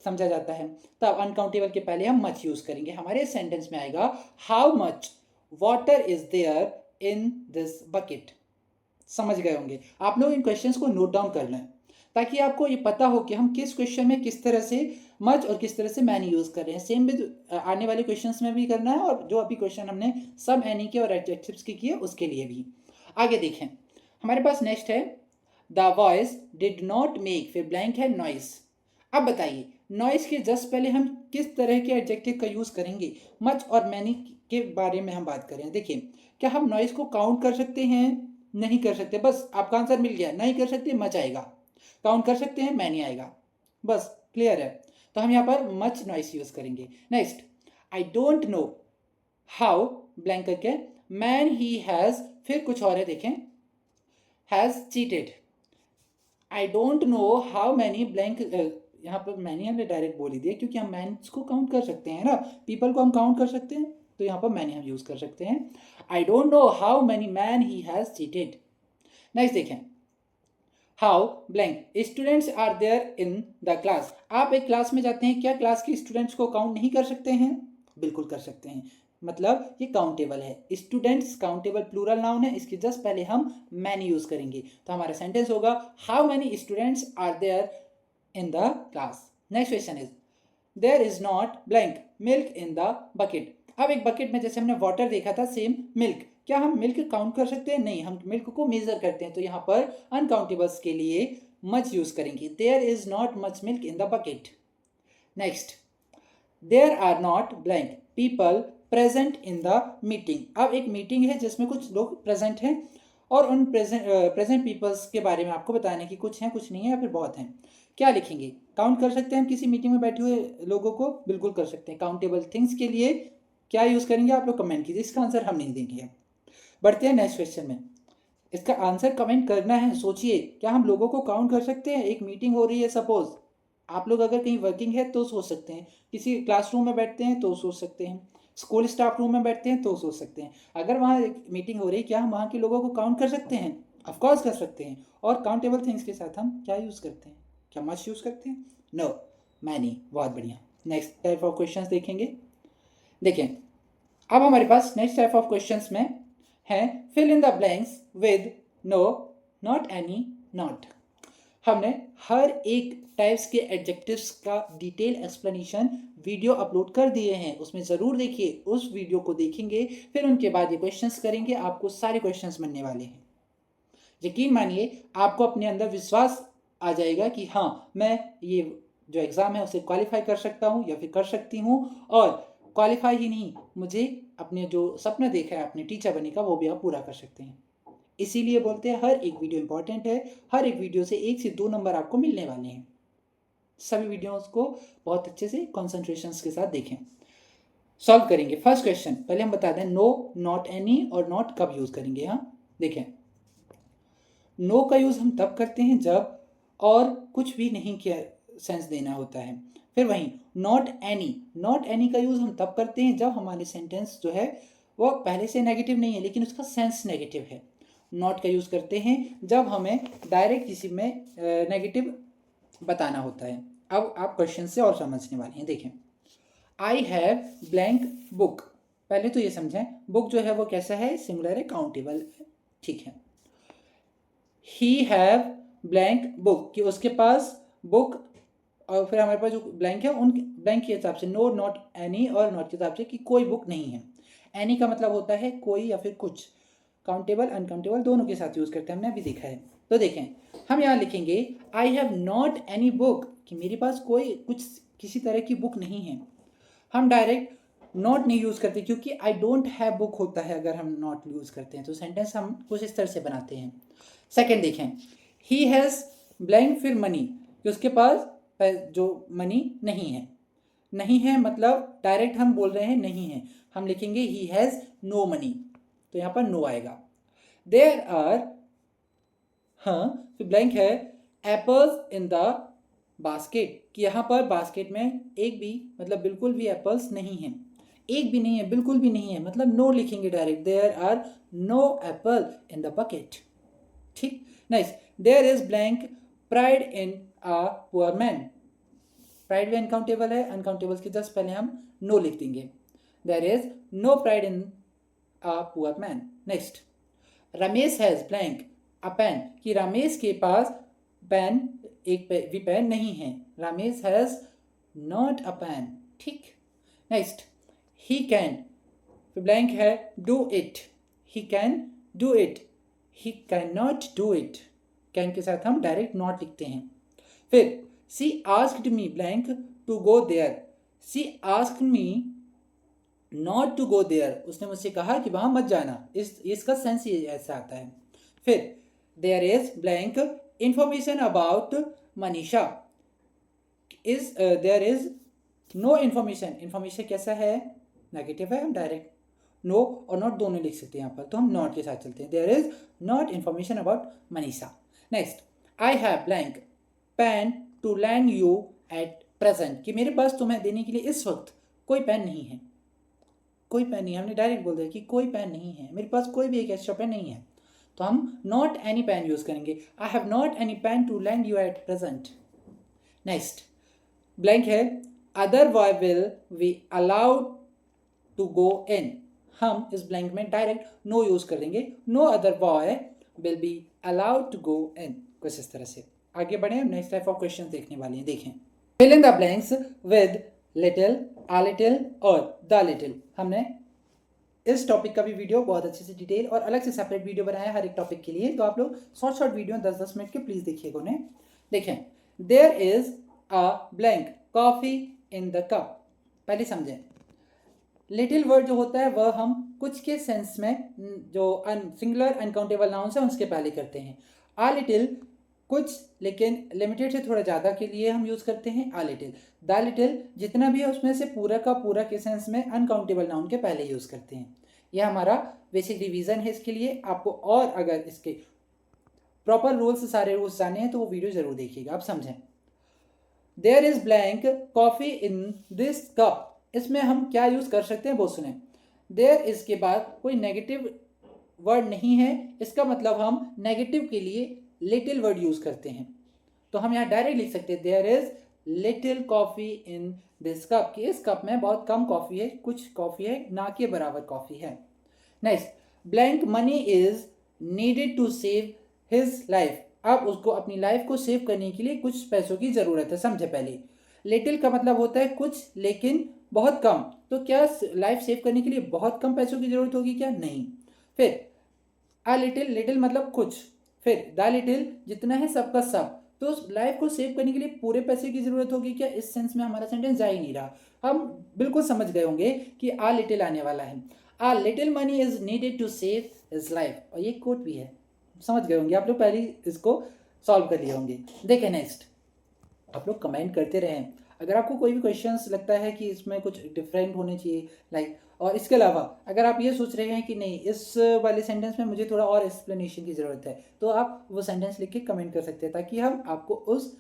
S1: समझा जाता है। तब अनकाउंटेबल के पहले हम मच यूज़ करेंगे। हमारे सेंटेंस में आएगा how much water is there in this bucket. समझ गए होंगे। आप लोग इन क्वेश्चंस को नोट डाउन कर लें ताकि आपको ये पता हो कि हम किस क्वेश्चन में किस तरह से मच और किस तरह से मैनी यूज़ कर रहे हैं। सेम विद आने वाले क्वेश्चंस में भी करना है, और जो अभी क्वेश्चन हमने सब एनी के और एडजेक्टिव्स के किए उसके लिए भी। आगे देखें, हमारे पास नेक्स्ट है the voice did not make, फिर ब्लैंक है नॉइस। अब बताइए नॉइस के जस्ट पहले हम किस तरह के एडजेक्टिव का यूज़ करेंगे। मच और मैनी के बारे में हम बात करें। देखिए, क्या हम नॉइस को काउंट कर सकते हैं? नहीं कर सकते। बस आपका आंसर मिल गया, नहीं कर सकते मच आएगा। काउंट कर सकते हैं मैनी आएगा। बस क्लियर है। तो हम यहाँ पर मच नॉइस यूज़ करेंगे। Next, I don't know how blank करके मैन ही हैज़, फिर कुछ और है देखें, has cheated. I don't know how many blank, यहाँ पर मैनी हमने डायरेक्ट बोल ही दिया क्योंकि हम मैन को काउंट कर सकते हैं ना, पीपल को हम काउंट कर सकते हैं, तो यहाँ पर मैनी हम यूज़ कर सकते हैं। I don't know how many man he has cheated. Next देखें, how blank students are there in the class. आप एक क्लास में जाते हैं, क्या क्लास के स्टूडेंट्स को काउंट नहीं कर सकते हैं? बिल्कुल कर सकते हैं, मतलब ये काउंटेबल है। स्टूडेंट्स काउंटेबल प्लूरल नाउन है, इसके जस्ट पहले हम मैनी यूज करेंगे। तो हमारा सेंटेंस होगा how many students are there in the class. Next question is there is not blank milk in the bucket. अब एक बकेट में जैसे हमने वाटर देखा था, सेम मिल्क, क्या हम मिल्क काउंट कर सकते हैं? नहीं, हम मिल्क को मेजर करते हैं। तो यहाँ पर अनकाउंटेबल्स के लिए मच यूज करेंगे। There is not much milk in the bucket. Next, there are not blank people present in the meeting. अब एक मीटिंग है जिसमें कुछ लोग प्रेजेंट हैं और उन प्रेजेंट पीपल्स के बारे में आपको बताने की कुछ हैं, कुछ नहीं है, या फिर बहुत हैं। क्या लिखेंगे? काउंट कर सकते हैं हम किसी मीटिंग में बैठे हुए लोगों को? बिल्कुल कर सकते हैं। काउंटेबल थिंग्स के लिए क्या यूज़ करेंगे आप लोग कमेंट कीजिए, इसका आंसर हम नहीं देंगे। बढ़ते हैं नेक्स्ट क्वेश्चन में। इसका आंसर कमेंट करना है। सोचिए, क्या हम लोगों को काउंट कर सकते हैं? एक मीटिंग हो रही है, सपोज आप लोग अगर कहीं वर्किंग है तो सोच सकते हैं, किसी क्लासरूम में बैठते हैं तो सोच सकते हैं, स्कूल स्टाफ रूम में बैठते हैं तो सोच सकते हैं। अगर वहाँ एक मीटिंग हो रही है, क्या हम वहाँ के लोगों को काउंट कर सकते हैं? ऑफकोर्स कर सकते हैं। और काउंटेबल थिंग्स के साथ हम क्या यूज़ करते हैं? क्या मच यूज़ करते हैं? No, many. बहुत बढ़िया। नेक्स्ट टाइप ऑफ क्वेश्चंस देखेंगे। देखें, अब हमारे पास नेक्स्ट टाइप ऑफ क्वेश्चंस में है fill in the blanks with no, not any, not. हमने हर एक टाइप्स के एडजेक्टिव्स का डिटेल एक्सप्लेनेशन वीडियो अपलोड कर दिए हैं, उसमें ज़रूर देखिए। उस वीडियो को देखेंगे फिर उनके बाद ये क्वेश्चंस करेंगे, आपको सारे क्वेश्चंस बनने वाले हैं। यकीन मानिए, आपको अपने अंदर विश्वास आ जाएगा कि हाँ, मैं ये जो एग्ज़ाम है उसे क्वालिफाई कर सकता हूँ या फिर कर सकती हूँ। और क्वालिफाई ही नहीं, मुझे अपने जो सपना देखा है अपने टीचर बनने का वो भी आप पूरा कर सकते हैं। इसीलिए बोलते हैं हर एक वीडियो इंपॉर्टेंट है। हर एक वीडियो से 1 से 2 नंबर आपको मिलने वाले हैं। सभी वीडियोस को बहुत अच्छे से कॉन्सेंट्रेशन के साथ देखें। सॉल्व करेंगे। फर्स्ट क्वेश्चन पहले हम बता दें, नो, नॉट एनी और नॉट कब यूज़ करेंगे। हाँ देखें, नो का यूज़ हम तब करते हैं जब और कुछ भी नहीं किया सेंस देना होता है। फिर वहीं नॉट एनी का यूज़ हम तब करते हैं जब हमारे सेंटेंस जो है वो पहले से नेगेटिव नहीं है लेकिन उसका सेंस नेगेटिव है। नॉट का यूज़ करते हैं जब हमें डायरेक्ट किसी में नेगेटिव बताना होता है। अब आप क्वेश्चन से और समझने वाले हैं। देखें, आई हैव ब्लैंक बुक। पहले तो ये समझें, बुक जो है वो कैसा है, सिंगुलर है, काउंटेबल है, ठीक है। ही हैव ब्लैंक बुक कि उसके पास बुक, और फिर हमारे पास जो ब्लैंक है उन ब्लैंक के हिसाब से नो, नॉट एनी, और नॉट के हिसाब से कि कोई बुक नहीं है। एनी का मतलब होता है कोई या फिर कुछ, काउंटेबल अनकाउंटेबल दोनों के साथ यूज़ करते हैं, हमने अभी देखा है। तो देखें, हम यहाँ लिखेंगे आई हैव नॉट एनी बुक कि मेरे पास कोई कुछ किसी तरह की बुक नहीं है। हम डायरेक्ट नॉट नहीं यूज़ करते क्योंकि आई डोंट हैव बुक होता है अगर हम नॉट यूज़ करते हैं, तो सेंटेंस हम कुछ इस तरह से बनाते हैं। सेकेंड देखें, ही हैज़ ब्लैंक फिर मनी कि उसके पास जो मनी नहीं है मतलब डायरेक्ट हम बोल रहे हैं नहीं है, हम लिखेंगे ही हैज़ नो मनी, तो यहाँ पर नो आएगा। देयर आर, हाँ फिर ब्लैंक है, एप्पल्स इन द बास्केट कि यहाँ पर बास्केट में एक भी मतलब बिल्कुल भी एप्पल्स नहीं है, एक भी नहीं है, बिल्कुल भी नहीं है, मतलब नो लिखेंगे direct, there are no apple in the bucket, ठीक। Next, there is blank pride in a poor man. Pride भी अनकाउंटेबल है, अनकाउंटेबल के जस्ट पहले हम नो लिख देंगे। There is no pride in a poor man. Next, Ramesh has blank a pen कि रमेश के पास पेन, एक भी पेन नहीं है, Ramesh has not a pen, ठीक। नेक्स्ट, ही कैन, फिर ब्लैंक है do it, he can do it, he can not do it, can के साथ हम डायरेक्ट नॉट लिखते हैं। फिर she asked me blank to go there, she asked me not to go there, उसने मुझसे कहा कि वहां मत जाना, इसका सेंस ही ऐसा आता है। फिर there is blank information about Manisha, is there is no information, information कैसा है, नेगेटिव है, हम डायरेक्ट नो और नॉट दोनों लिख सकते हैं यहाँ पर, तो हम नॉट के साथ चलते हैं। There is not information about Manisha. Next, I have blank pen to lend you at present कि मेरे पास तुम्हें देने के लिए इस वक्त कोई पेन नहीं है, कोई पेन नहीं, हमने डायरेक्ट बोल दिया कि कोई पेन नहीं है, मेरे पास कोई भी एक एक्स्ट्रा पेन नहीं है, तो हम नॉट एनी पेन यूज करेंगे। I have not any pen to lend you at present. Next, blank है other boy will be allowed to go in, हम इस ब्लैंक में डायरेक्ट नो यूज कर देंगे, no other boy will be allowed to go in, कुछ इस तरह से। आगे बढ़े, नेक्स्ट टाइप ऑफ क्वेश्चन देखने वाले हैं। देखें, fill in the blanks with little, a little और द लिटिल। हमने इस टॉपिक का भी वीडियो बहुत अच्छे से डिटेल और अलग से सेपरेट वीडियो बनाया है हर एक टॉपिक के लिए, तो आप लोग शॉर्ट वीडियो 10-10 मिनट के प्लीज देखिएगा उन्हें। देखें, there is a blank coffee in the cup, पहले समझें, लिटिल वर्ड जो होता है वह हम कुछ के सेंस में जो सिंगुलर अनकाउंटेबल नाउन है उसके पहले करते हैं। आ लिटिल कुछ, लेकिन लिमिटेड से थोड़ा ज़्यादा के लिए हम यूज़ करते हैं आ लिटिल। द लिटिल जितना भी है उसमें से पूरा का पूरा के सेंस में अनकाउंटेबल नाउन के पहले यूज़ करते हैं। यह हमारा बेसिक रिवीजन है इसके लिए। आपको और अगर इसके प्रॉपर रूल्स, सारे रूल्स जाने हैं तो वो वीडियो ज़रूर देखिएगा, आप समझें। There is blank coffee in this cup, इसमें हम क्या यूज़ कर सकते हैं वो सुने। देयर इज के बाद कोई नेगेटिव वर्ड नहीं है, इसका मतलब हम नेगेटिव के लिए लिटिल वर्ड यूज़ करते हैं, तो हम यहाँ डायरेक्ट लिख सकते हैं there is little coffee in this cup कि इस कप में बहुत कम कॉफ़ी है, कुछ कॉफ़ी है, ना के बराबर कॉफ़ी है। Next, blank money is needed to save his life, अब उसको अपनी लाइफ को सेव करने के लिए कुछ पैसों की ज़रूरत है, समझे। पहले लिटिल का मतलब होता है कुछ लेकिन बहुत कम, तो क्या लाइफ सेव करने के लिए बहुत कम पैसों की ज़रूरत होगी क्या, नहीं। फिर अ लिटिल, लिटिल मतलब कुछ, फिर द लिटिल जितना है सबका सब, तो उस लाइफ को सेव करने के लिए पूरे पैसे की ज़रूरत होगी क्या, इस सेंस में हमारा सेंटेंस जा ही नहीं रहा। हम बिल्कुल समझ गए होंगे कि आ लिटिल आने वाला है। A little money is needed to save his life, और ये कोट भी है, समझ गए होंगे आप लोग, पहले इसको सॉल्व कर लिए होंगे। देखें नेक्स्ट, आप लोग कमेंट करते रहें अगर आपको कोई भी क्वेश्चंस लगता है कि इसमें कुछ डिफरेंट होने चाहिए लाइक, और इसके अलावा अगर आप ये सोच रहे हैं कि नहीं इस वाले सेंटेंस में मुझे थोड़ा और एक्सप्लेनेशन की ज़रूरत है, तो आप वो सेंटेंस लिख के कमेंट कर सकते हैं ताकि हम आपको उस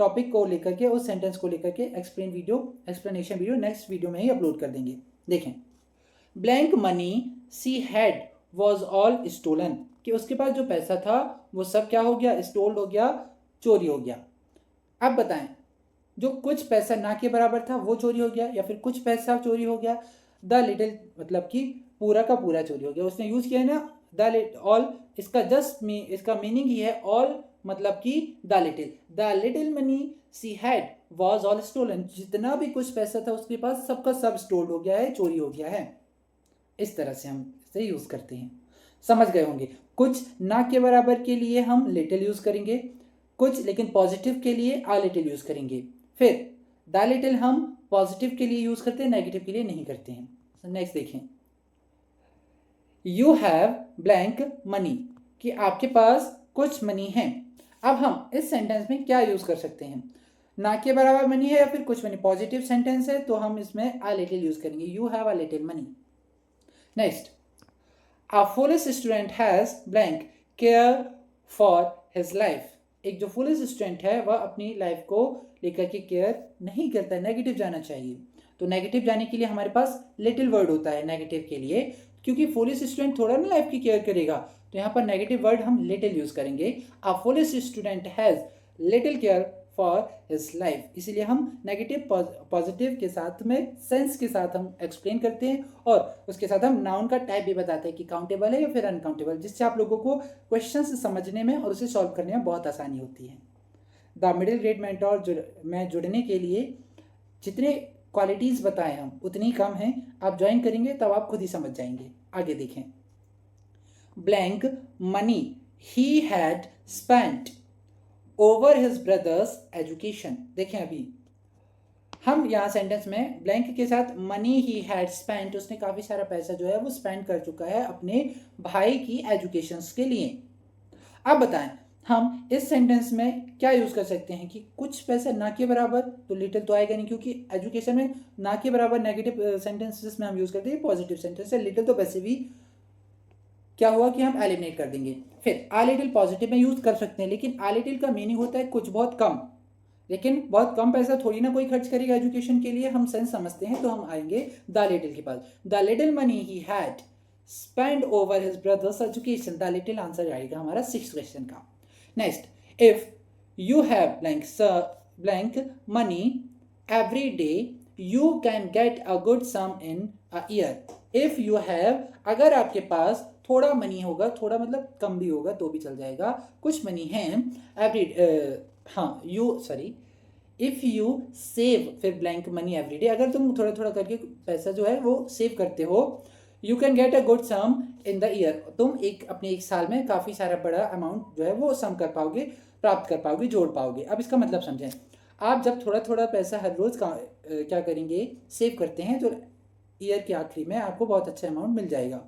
S1: टॉपिक को लेकर के, उस सेंटेंस को लेकर के एक्सप्लेनेशन वीडियो नेक्स्ट वीडियो में ही अपलोड कर देंगे। देखें, blank money she had was all stolen, कि उसके पास जो पैसा था वो सब क्या हो गया, स्टोल्ड हो गया, चोरी हो गया। अब बताएं, जो कुछ पैसा ना के बराबर था वो चोरी हो गया या फिर कुछ पैसा चोरी हो गया? द लिटिल मतलब कि पूरा का पूरा चोरी हो गया। उसने यूज किया है ना द ऑल, इसका मीनिंग ही है ऑल मतलब कि the little money she had was all stolen, जितना भी कुछ पैसा था उसके पास सबका सब स्टोल्ड हो गया है, चोरी हो गया है। इस तरह से हम इसे यूज करते हैं, समझ गए होंगे। कुछ ना के बराबर के लिए हम लिटिल यूज करेंगे, कुछ लेकिन पॉजिटिव के लिए आ लिटिल यूज करेंगे। फिर द लिटिल हम पॉजिटिव के लिए यूज करते हैं, नेगेटिव के लिए नहीं करते हैं। नेक्स्ट देखें, यू हैव ब्लैंक मनी, कि आपके पास कुछ मनी है। अब हम इस सेंटेंस में क्या यूज कर सकते हैं? ना के बराबर मनी है या फिर कुछ मनी, पॉजिटिव सेंटेंस है तो हम इसमें आ लिटिल यूज करेंगे, you have a little money. Next, a foolish student has blank care for his life, एक जो फुलिश स्टूडेंट है वह अपनी लाइफ को लेकर के केयर नहीं करता है, नेगेटिव जाना चाहिए। तो नेगेटिव जाने के लिए हमारे पास लिटिल वर्ड होता है नेगेटिव के लिए, क्योंकि फुलिश स्टूडेंट थोड़ा ना लाइफ की केयर करेगा, तो यहाँ पर नेगेटिव वर्ड हम लिटिल यूज करेंगे। A foolish student has little care for his life, इसीलिए हम नेगेटिव पॉजिटिव के साथ में सेंस के साथ हम एक्सप्लेन करते हैं और उसके साथ हम नाउन का टाइप भी बताते हैं कि काउंटेबल है या फिर अनकाउंटेबल, जिससे आप लोगों को क्वेश्चन समझने में और उसे सॉल्व करने में बहुत आसानी होती है। द मिडिल ग्रेड मेंटोर में जुड़ने के लिए जितने क्वालिटीज़ बताएं हम उतनी कम हैं, आप ज्वाइन करेंगे तब आप खुद ही समझ जाएंगे। आगे देखें, blank money he had spent over his brother's education. देखें, अभी हम यहाँ सेंटेंस में ब्लैंक के साथ मनी ही हैड स्पेंट, उसने काफ़ी सारा पैसा जो है वो स्पेंड कर चुका है अपने भाई की एजुकेशन के लिए। अब बताएं, हम इस सेंटेंस में क्या यूज़ कर सकते हैं कि कुछ पैसा ना के बराबर, तो लिटिल तो आएगा नहीं, क्योंकि एजुकेशन में ना के बराबर नेगेटिव सेंटेंसेस में हम यूज़ करते हैं पॉजिटिव सेंटेंस है, लिटिल तो वैसे भी क्या हुआ कि हम एलिमिनेट कर देंगे। फिर आ लिटिल पॉजिटिव में यूज़ कर सकते हैं, लेकिन आ लिटिल का मीनिंग होता है कुछ बहुत कम, लेकिन बहुत कम पैसा थोड़ी ना कोई खर्च करेगा एजुकेशन के लिए, हम सेंस समझते हैं, तो हम आएंगे द लिटिल के पास। The little money he had spend over his brother's education, the little answer आएगा हमारा 6th क्वेश्चन का। Next, if you have blank money every day you can get a good sum in a year. If you have, अगर आपके पास थोड़ा money होगा, थोड़ा मतलब कम भी होगा तो भी चल जाएगा, कुछ मनी है एवरी, इफ यू सेव फिर ब्लैंक मनी एवरी डे, अगर तुम थोड़ा थोड़ा करके पैसा जो है वो सेव करते हो, you can get a good sum in the year, तुम अपने एक साल में काफ़ी सारा बड़ा अमाउंट जो है वो सम कर पाओगे, प्राप्त कर पाओगे, जोड़ पाओगे। अब इसका मतलब समझें, आप जब थोड़ा थोड़ा पैसा हर रोज़ का क्या करेंगे, सेव करते हैं, तो ईयर के आखिरी में आपको बहुत अच्छा अमाउंट मिल जाएगा।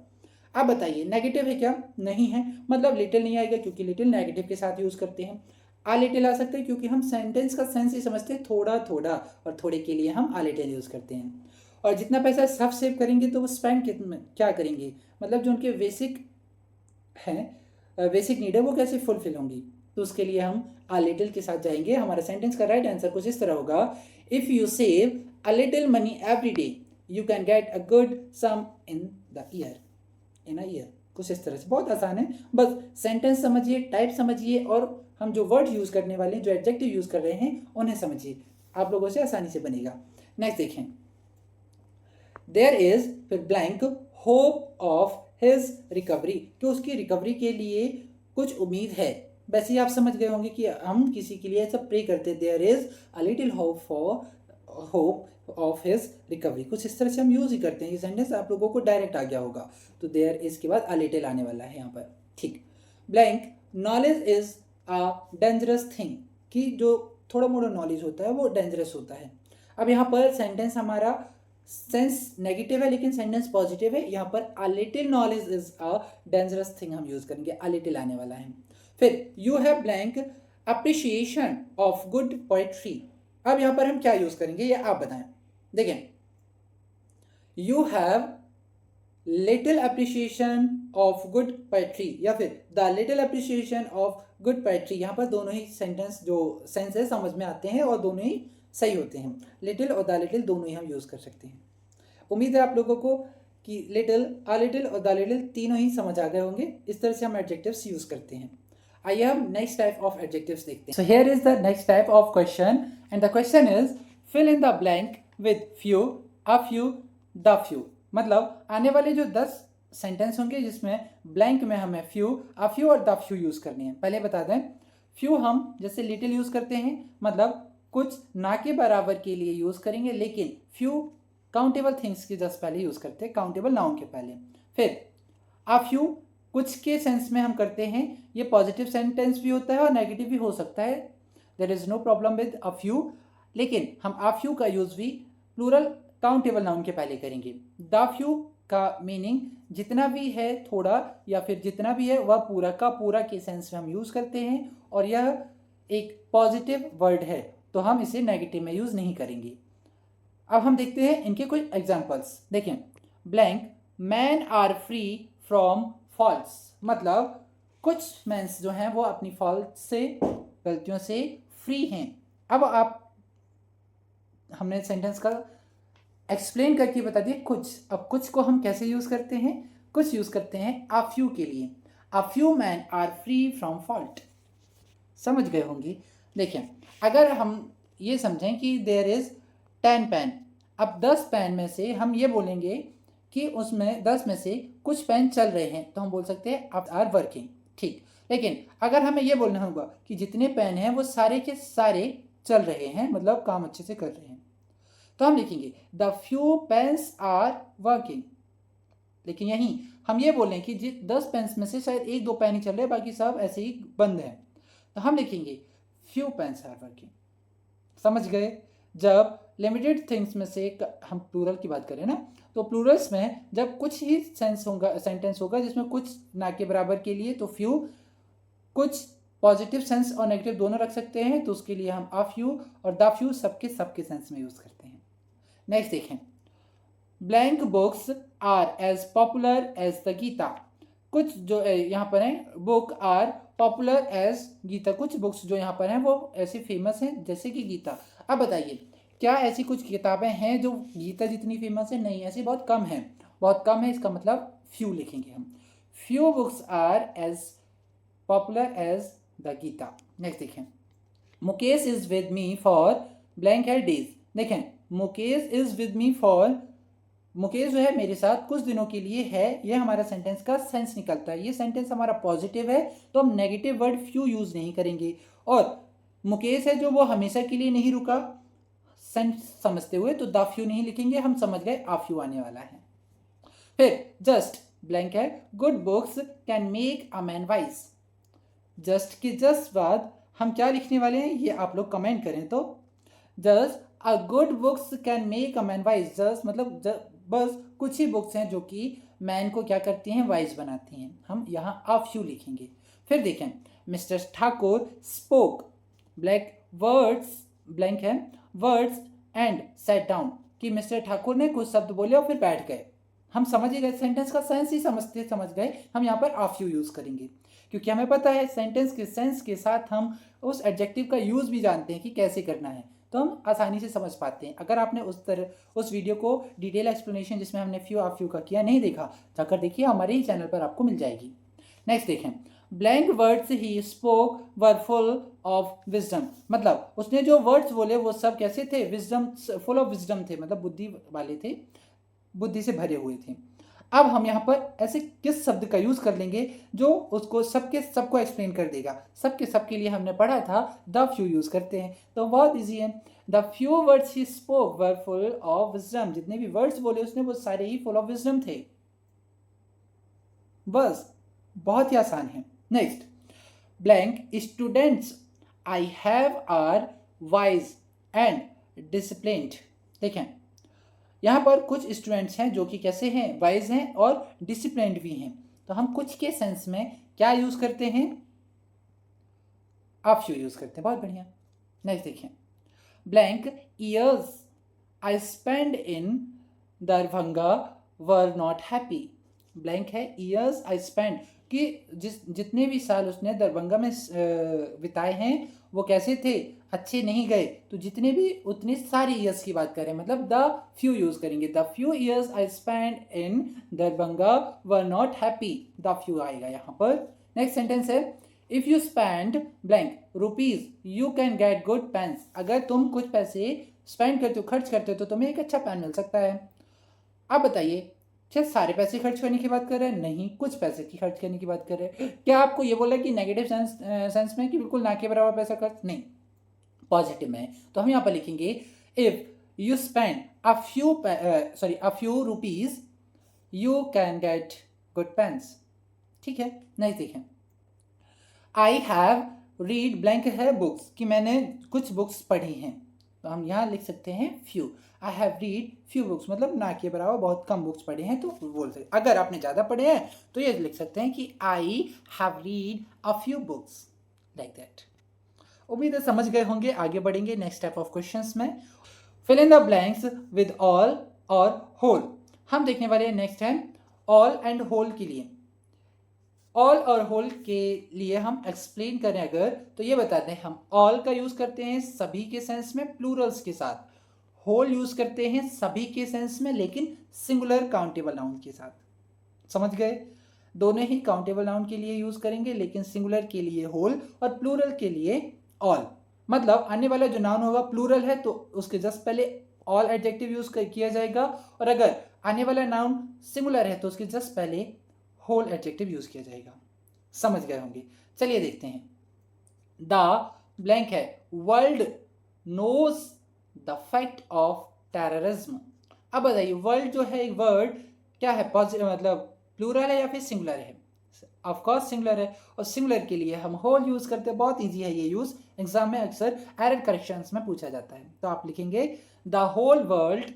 S1: अब बताइए, नेगेटिव है क्या? नहीं है, मतलब लिटिल नहीं आएगा क्योंकि लिटिल नेगेटिव के साथ यूज़ करते हैं। आ लिटिल आ सकते हैं क्योंकि हम सेंटेंस का सेंस ही समझते हैं थोड़ा थोड़ा, और थोड़े के लिए हम आ लिटिल यूज़ करते हैं। और जितना पैसा सब सेव करेंगे तो वो स्पेंड क्या करेंगे, मतलब जो उनके बेसिक हैं, बेसिक नीड है वो कैसे फुलफिल होंगी, तो उसके लिए हम आ लिटिल के साथ जाएंगे। हमारा सेंटेंस का राइट आंसर कुछ इस तरह होगा, if you save a little money every day you can get a good sum in the year, in a year. कुछ इस तरह से, बहुत आसान है, बस सेंटेंस समझिए, टाइप समझिए, और हम जो वर्ड यूज़ करने वाले हैं, जो एडजेक्टिव यूज़ कर रहे हैं उन्हें समझिए, आप लोगों से आसानी से बनेगा। नेक्स्ट देखें, देयर इज फिर blank hope of his recovery, कि उसकी रिकवरी के लिए कुछ उम्मीद है। वैसे ही आप समझ गए होंगे कि हम किसी के लिए ऐसा प्रे करते हैं, there is a little hope of his recovery, कुछ इस तरह से हम यूज़ ही करते हैं। ये सेंटेंस आप लोगों को डायरेक्ट आ गया होगा, तो देयर इज के बाद अ लिटिल आने वाला है यहाँ पर, ठीक। Blank knowledge is a dangerous thing, कि जो थोड़ा मोड़ा नॉलेज होता है वो डेंजरस होता है। अब यहाँ पर सेंटेंस हमारा सेंस नेगेटिव है लेकिन सेंटेंस पॉजिटिव है, यहाँ पर a little knowledge is a dangerous thing हम यूज करेंगे, अ लिटिल आने वाला है। फिर you have blank appreciation of good poetry, अब यहाँ पर हम क्या यूज करेंगे ये आप बताएं। देखें, you have little appreciation of good poetry या फिर the little appreciation of good poetry. यहाँ पर दोनों ही सेंटेंस जो सेंस है समझ में आते हैं और दोनों ही सही होते हैं। लिटिल और द लिटिल दोनों ही हम यूज़ कर सकते हैं। उम्मीद है आप लोगों को कि लिटिल, अ लिटिल और द लिटिल तीनों ही समझ आ गए होंगे। इस तरह से हम एडजेक्टिव्स यूज़ करते हैं। आइए हम नेक्स्ट टाइप ऑफ एडजेक्टिव्स देखते हैं। So here is the next type of question and the question is fill in the blank with few, a few, the few. मतलब आने वाले जो 10 सेंटेंस होंगे जिसमें ब्लैंक में हमें फ्यू, अ फ्यू और द फ्यू यूज़ करनी है। पहले बता दें, फ्यू हम जैसे लिटिल यूज़ करते हैं, मतलब कुछ ना के बराबर के लिए यूज़ करेंगे, लेकिन फ्यू काउंटेबल थिंग्स के जस्ट पहले यूज़ करते हैं, काउंटेबल नाउन के पहले। फिर अ फ्यू कुछ के सेंस में हम करते हैं, ये पॉजिटिव सेंटेंस भी होता है और नेगेटिव भी हो सकता है, there is no problem with a few, लेकिन हम अ फ्यू का यूज़ भी प्लूरल काउंटेबल नाउन के पहले करेंगे। द फ्यू का मीनिंग जितना भी है थोड़ा या फिर जितना भी है वह पूरा का पूरा के सेंस में हम यूज़ करते हैं, और यह एक पॉजिटिव वर्ड है तो हम इसे नेगेटिव में यूज़ नहीं करेंगे। अब हम देखते हैं इनके कुछ एग्जाम्पल्स। देखें, blank man are free from faults, मतलब कुछ मैंस जो हैं वो अपनी फॉल्ट से, गलतियों से फ्री हैं। अब आप हमने सेंटेंस का एक्सप्लेन करके बता दिए कुछ। अब कुछ को हम कैसे यूज़ करते हैं? कुछ यूज़ करते हैं अ फ्यू के लिए। A few man are free from fault, समझ गए होंगे। देखिए, अगर हम ये समझें कि देयर इज़ 10 पेन, अब 10 पेन में से हम ये बोलेंगे कि उसमें 10 में से कुछ पेन चल रहे हैं, तो हम बोल सकते हैं अब आर वर्किंग, ठीक। लेकिन अगर हमें ये बोलना होगा कि जितने पेन हैं वो सारे के सारे चल रहे हैं, मतलब काम अच्छे से कर रहे हैं, तो हम लिखेंगे the few pens are working. लेकिन यहीं हम ये बोलें कि 10 पेन्स में से शायद 1-2 पेन ही चल रहे हैं, बाकी सब ऐसे ही बंद हैं, तो हम लिखेंगे फ्यू पेन्स आर वर्किंग। समझ गए? जब लिमिटेड थिंग्स में से हम प्लूरल की बात करें ना, तो प्लूरल्स में जब कुछ ही सेंटेंस होगा जिसमें कुछ ना के बराबर के लिए, तो फ्यू कुछ पॉजिटिव सेंस और नेगेटिव दोनों रख सकते हैं, तो उसके लिए हम अ फ्यू और द फ्यू सबके सेंस में यूज़ करते हैं। नेक्स्ट देखें, blank books are as popular as the Gita. कुछ जो यहाँ पर हैं, book are popular as Gita, कुछ बुक्स जो यहाँ पर हैं वो ऐसे फेमस हैं जैसे कि गीता। अब बताइए, क्या ऐसी कुछ किताबें हैं जो गीता जितनी फेमस है? नहीं, ऐसी बहुत कम है, बहुत कम है। इसका मतलब फ्यू लिखेंगे हम, few books are as popular as the Gita. Next देखें, Mukesh is with me for blank है डेज। देखें, Mukesh is with me for, Mukesh जो है मेरे साथ कुछ दिनों के लिए है, ये हमारा सेंटेंस का सेंस निकलता है। ये सेंटेंस हमारा पॉजिटिव है तो हम नेगेटिव वर्ड फ्यू यूज़ नहीं करेंगे, और मुकेश है जो वो हमेशा के लिए नहीं रुका, सेंस समझते हुए, तो द फ्यू नहीं लिखेंगे, हम समझ गए आ फ्यू आने वाला है। फिर जस्ट ब्लैंक है, good books can make a man wise. Just के जस्ट बाद हम क्या लिखने वाले हैं ये आप लोग कमेंट करें। तो just a good books can make a man wise, just मतलब बस कुछ ही बुक्स हैं जो कि मैन को क्या करती हैं, वाइज बनाती हैं, हम यहाँ अ फ्यू लिखेंगे। फिर देखें, mister Thakur spoke black words, blank है, वर्ड्स एंड सेट डाउन, कि मिस्टर ठाकुर ने कुछ शब्द बोले और फिर बैठ गए। हम समझ ही गए, सेंटेंस का सेंस ही समझ गए, हम यहाँ पर अ फ्यू यूज़ करेंगे, क्योंकि हमें पता है सेंटेंस के सेंस के साथ हम उस एडजेक्टिव का यूज़ भी जानते हैं कि कैसे करना है, तो हम आसानी से समझ पाते हैं। अगर आपने उस वीडियो को डिटेल एक्सप्लेनेशन जिसमें हमने फ्यू आ फ्यू का किया नहीं देखा, जाकर देखिए, हमारे ही चैनल पर आपको मिल जाएगी। नेक्स्ट देखें, blank words he spoke were full of wisdom, मतलब उसने जो वर्ड्स बोले वो सब कैसे थे, विजडम, फुल ऑफ विजडम थे, मतलब बुद्धि वाले थे, बुद्धि से भरे हुए थे। अब हम यहाँ पर ऐसे किस शब्द का यूज़ कर लेंगे जो उसको सबको एक्सप्लेन कर देगा। सबके लिए हमने पढ़ा था द फ्यू यूज़ करते हैं, तो बहुत ईजी है। The few words he spoke were full of wisdom, जितने भी वर्ड्स बोले उसने वो सारे ही फुल ऑफ विजडम थे। बस, बहुत ही आसान है। Next, blank students I have are wise and disciplined. देखें, यहाँ पर कुछ स्टूडेंट्स हैं जो कि कैसे हैं, वाइज हैं और डिसिप्लिन्ड भी हैं, तो हम कुछ के सेंस में क्या यूज़ करते हैं, अ फ्यू यूज़ करते हैं। बहुत बढ़िया। नेक्स्ट देखिए, blank years I spend in Darbhanga were not happy. Blank है ईयर्स आई स्पेंड, कि जितने भी साल उसने दरभंगा में बिताए हैं वो कैसे थे, अच्छे नहीं गए। तो जितने भी उतने सारे ईयर्स की बात करें, मतलब द फ्यू यूज करेंगे, the few years I spend in Darbhanga were not happy, the few आएगा यहाँ पर। नेक्स्ट सेंटेंस है if you spend blank rupees you can get good pens. अगर तुम कुछ पैसे स्पेंड करते हो, खर्च करते हो, तो तुम्हें एक अच्छा पेन मिल सकता है। अब बताइए, क्या सारे पैसे खर्च करने की बात कर रहे हैं? नहीं, कुछ पैसे की खर्च करने की बात कर रहे हैं। क्या आपको ये बोला कि नेगेटिव सेंस में कि बिल्कुल ना के बराबर पैसा खर्च? नहीं, पॉजिटिव में। तो हम यहाँ पर लिखेंगे if you spend a few rupees you can get good pens. ठीक है, नहीं देखें। आई हैव रीड ब्लैंक है बुक्स, कि मैंने कुछ बुक्स पढ़ी हैं। तो हम यहाँ लिख सकते हैं few. I have read few books, मतलब ना के बराबर बहुत कम बुक्स पढ़े हैं, तो बोल सकते। अगर आपने ज़्यादा पढ़े हैं तो ये लिख सकते हैं कि I have read a few books, like that. उम्मीद है समझ गए होंगे। आगे बढ़ेंगे नेक्स्ट टाइप ऑफ क्वेश्चंस में। Fill in the blanks with all और होल। हम देखने वाले हैं नेक्स्ट है ऑल एंड होल के लिए। ऑल और होल के लिए हम एक्सप्लेन करें अगर, तो ये बताते हैं हम ऑल का यूज करते हैं सभी के सेंस में प्लूरल्स के साथ, होल यूज करते हैं सभी के सेंस में लेकिन सिंगुलर काउंटेबल नाउन के साथ। समझ गए? दोनों ही काउंटेबल नाउन के लिए यूज करेंगे, लेकिन सिंगुलर के लिए होल और प्लूरल के लिए ऑल। मतलब आने वाला जो नाउन होगा प्लूरल है तो उसके जस्ट पहले ऑल एडजेक्टिव यूज किया जाएगा, और अगर आने वाला नाउन सिंगुलर है तो उसके जस्ट पहले होल एडजेक्टिव यूज किया जाएगा। समझ गए होंगे। चलिए देखते हैं। द ब्लैंक है world knows the fact of terrorism. अब बताइए, वर्ल्ड जो है एक वर्ड क्या है, मतलब प्लूरल है या फिर सिंगुलर है? ऑफ कोर्स सिंगुलर है, और सिंगुलर के लिए हम होल यूज करते हैं। बहुत इजी है ये यूज, एग्जाम में अक्सर एरर करेक्शंस में पूछा जाता है। तो आप लिखेंगे the whole world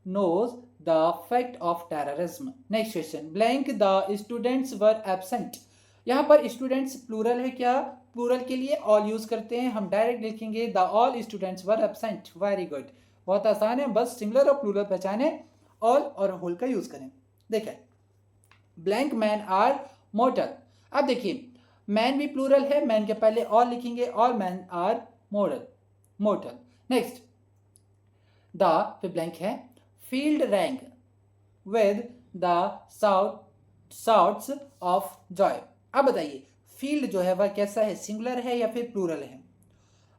S1: knows the fact of terrorism. Next question, blank the students were absent. यहाँ पर स्टूडेंट्स प्लूरल है क्या? प्लूरल के लिए ऑल यूज करते हैं, हम डायरेक्ट लिखेंगे the all students were absent. Very good, बहुत आसान है, बस सिंगुलर और प्लूरल पहचाने, ऑल और होल का यूज करें। देखिए ब्लैंक मैन आर मोर्टल। अब देखिए मैन भी प्लूरल है, मैन के पहले ऑल लिखेंगे, all man are mortal. Next the फिर ब्लैंक है field rang with the shouts of joy. अब बताइए फील्ड जो है वह कैसा है, सिंगुलर है या फिर प्लूरल है?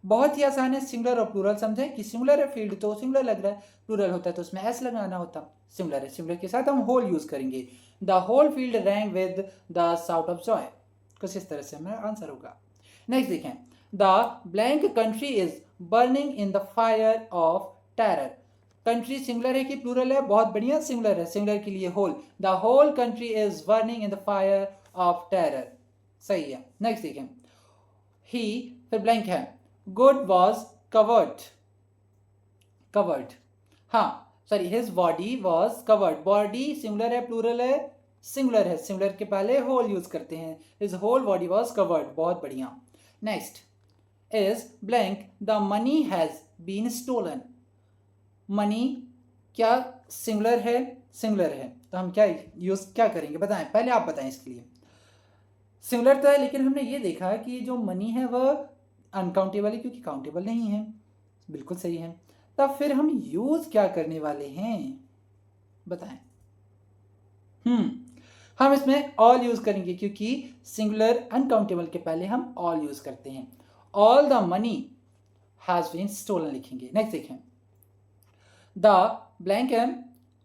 S1: बहुत ही आसान है, सिंगुलर और प्लूरल समझें कि सिंगुलर है फील्ड तो सिंगुलर लग रहा है, प्लूरल होता है तो उसमें एस लगाना होता। सिंगुलर है, सिंगुलर के साथ हम होल यूज करेंगे। The whole field rang with the shout of joy, कुछ इस तरह से हमारा आंसर होगा। नेक्स्ट देखें, the blank country is burning in the fire of terror. Country singular है कि प्लूरल है? बहुत बढ़िया, सिंगुलर है, सिंगुलर के लिए whole. The whole country is burning in the fire of terror, सही है। नेक्स्ट देखें, ही फिर ब्लैंक है गुड वॉज कवर्ड। हाँ sorry, his body was covered. Body singular है प्लूरल है? सिंगुलर है, सिंगुलर के पहले होल यूज करते हैं। His whole body was covered, बहुत बढ़िया। Next is blank the money has been stolen. Money क्या सिंगुलर है? सिंगुलर है, तो हम क्या यूज क्या करेंगे बताएं, पहले आप बताएं। इसके लिए सिंगुलर तो है लेकिन हमने ये देखा कि जो मनी है वह अनकाउंटेबल है क्योंकि काउंटेबल नहीं है। बिल्कुल सही है, तब फिर हम यूज क्या करने वाले हैं बताएं। हम इसमें ऑल यूज करेंगे क्योंकि सिंगुलर अनकाउंटेबल के पहले हम ऑल यूज करते हैं। All the money has been stolen लिखेंगे। नेक्स्ट देखें, the blank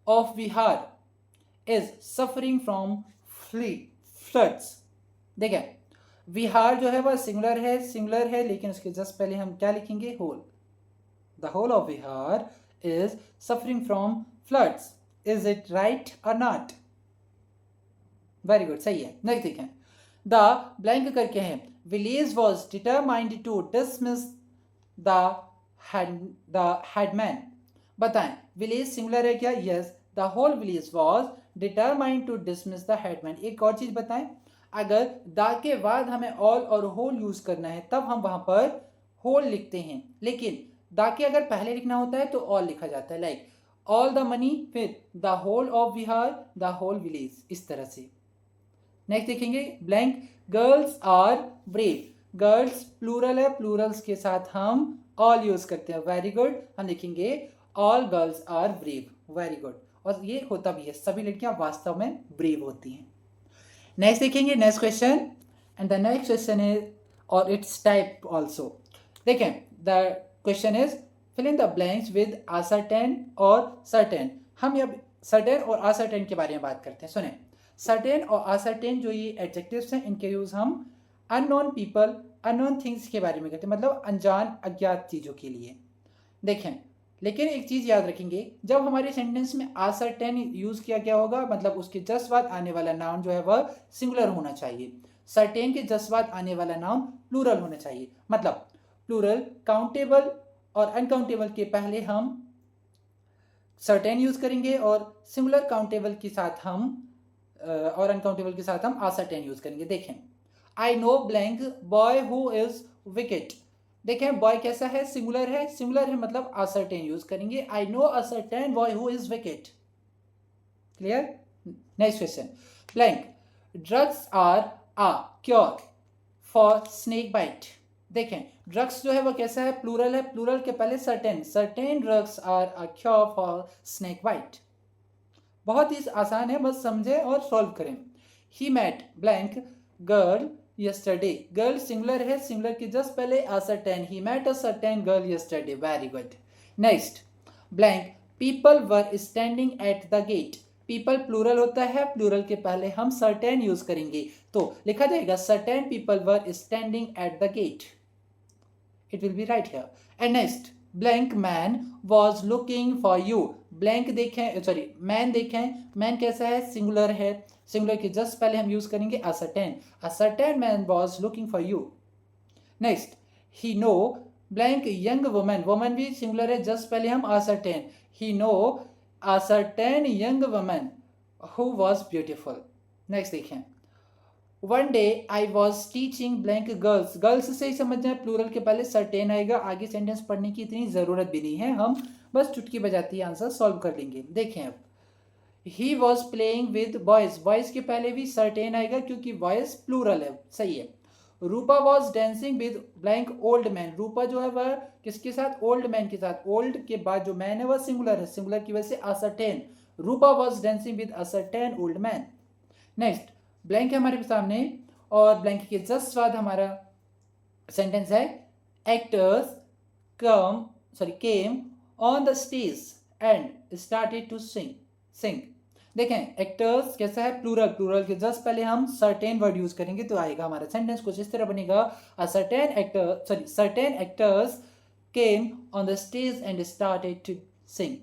S1: of Bihar is suffering from floods. देखें बिहार जो है वह सिंगुलर है लेकिन उसके जस्ट पहले हम क्या लिखेंगे, whole. The whole of Bihar is suffering from floods. Is it right or not? Very good, सही है। नेक्स्ट देखें, द ब्लैंक करके हैं village was determined to dismiss the headman. बताएं विलेज सिंगुलर है क्या? Yes, the whole village was determined to dismiss the headman. एक और चीज बताएं, अगर द के बाद हमें ऑल और होल यूज करना है तब हम वहां पर होल लिखते हैं, लेकिन द के अगर पहले लिखना होता है तो ऑल लिखा जाता है। लाइक ऑल द मनी, फिर the whole of Bihar, the whole village, इस तरह से। नेक्स्ट देखेंगे blank, girls are brave, girls plural है, प्लूरल्स के साथ हम ऑल यूज करते हैं, वेरी गुड, हम लिखेंगे all girls are brave, very good, और ये होता भी है, सभी लड़कियां वास्तव में ब्रेव होती हैं। नेक्स्ट देखेंगे next question, and the next question is और इट्स टाइप ऑल्सो। देखें the question is fill in the blanks with a certain और सर्टेन। हम अब सर्टेन और असर्टेन के बारे में बात करते हैं। सुने, सर्टेन और असर्टेन जो ये एडजेक्टिव्स हैं, इनके यूज हम अननोन पीपल, अननोन थिंग्स के बारे में करते हैं, मतलब अनजान अज्ञात चीज़ों के लिए। देखें, लेकिन एक चीज़ याद रखेंगे, जब हमारे सेंटेंस में असर्टेन यूज़ किया गया होगा, मतलब उसके जस्ट बाद आने वाला नाउन जो है वह सिंगुलर होना चाहिए। सर्टेन के जस्ट बाद आने वाला नाउन प्लूरल होना चाहिए, मतलब प्लूरल काउंटेबल और अनकाउंटेबल के पहले हम सर्टेन यूज करेंगे, और सिंगुलर काउंटेबल के साथ हम और अनकाउंटेबल के साथ हम असर्टेन यूज करेंगे। देखें, I know blank boy who is wicket. देखें, बॉय कैसा है, सिंगुलर है, सिंगुलर है मतलब असर्टेन यूज करेंगे, I know a certain boy who is wicked. Clear? Next question, blank, drugs are a cure for snake bite. देखें, drugs जो है वो कैसा है, प्लूरल है, प्लूरल के पहले certain, certain drugs are a cure for snake bite. बहुत ही आसान है, बस समझें और सॉल्व करें। He met blank girl yesterday, girl singular है, सिंगुलर के जस्ट पहले a certain, he met a certain girl yesterday, very good. next blank, people were standing at the gate, people plural होता है, प्लूरल के पहले हम certain use करेंगे, तो लिखा जाएगा certain people were standing at the gate, it will be right here. and next blank, man was looking for you, blank देखें, सॉरी man देखें, man कैसा है, सिंगुलर है, सिंगुलर के जस्ट पहले हम यूज करेंगे a certain man was looking for you. next, he know blank young woman, woman भी सिंगुलर है, जस्ट पहले हम a certain, he know a certain young woman who was beautiful. next देखें, one day I was teaching blank girls, girls से ही समझना है, plural के पहले सर्टेन आएगा, आगे सेंटेंस पढ़ने की इतनी ज़रूरत भी नहीं है, हम बस चुटकी बजाती आंसर सॉल्व कर लेंगे। देखें अब, he was playing with boys, boys के पहले भी सर्टेन आएगा क्योंकि बॉयज प्लूरल है, सही है। Rupa was dancing with blank old man, Rupa जो है वह किसके साथ, ओल्ड मैन के साथ, ओल्ड के बाद जो मैन है वह सिंगुलर है, सिंगुलर की वजह से ascertain, Rupa was dancing with ascertain old man. Next, blank है हमारे सामने, और ब्लैंक के जस्ट बाद हमारा सेंटेंस है actors came on the stage and started to sing. देखें, एक्टर्स कैसा है, प्लूरल, प्लूरल के जस्ट पहले हम सर्टेन वर्ड यूज करेंगे, तो आएगा हमारा सेंटेंस कुछ इस तरह बनेगा, certain actors came on the stage and started to sing.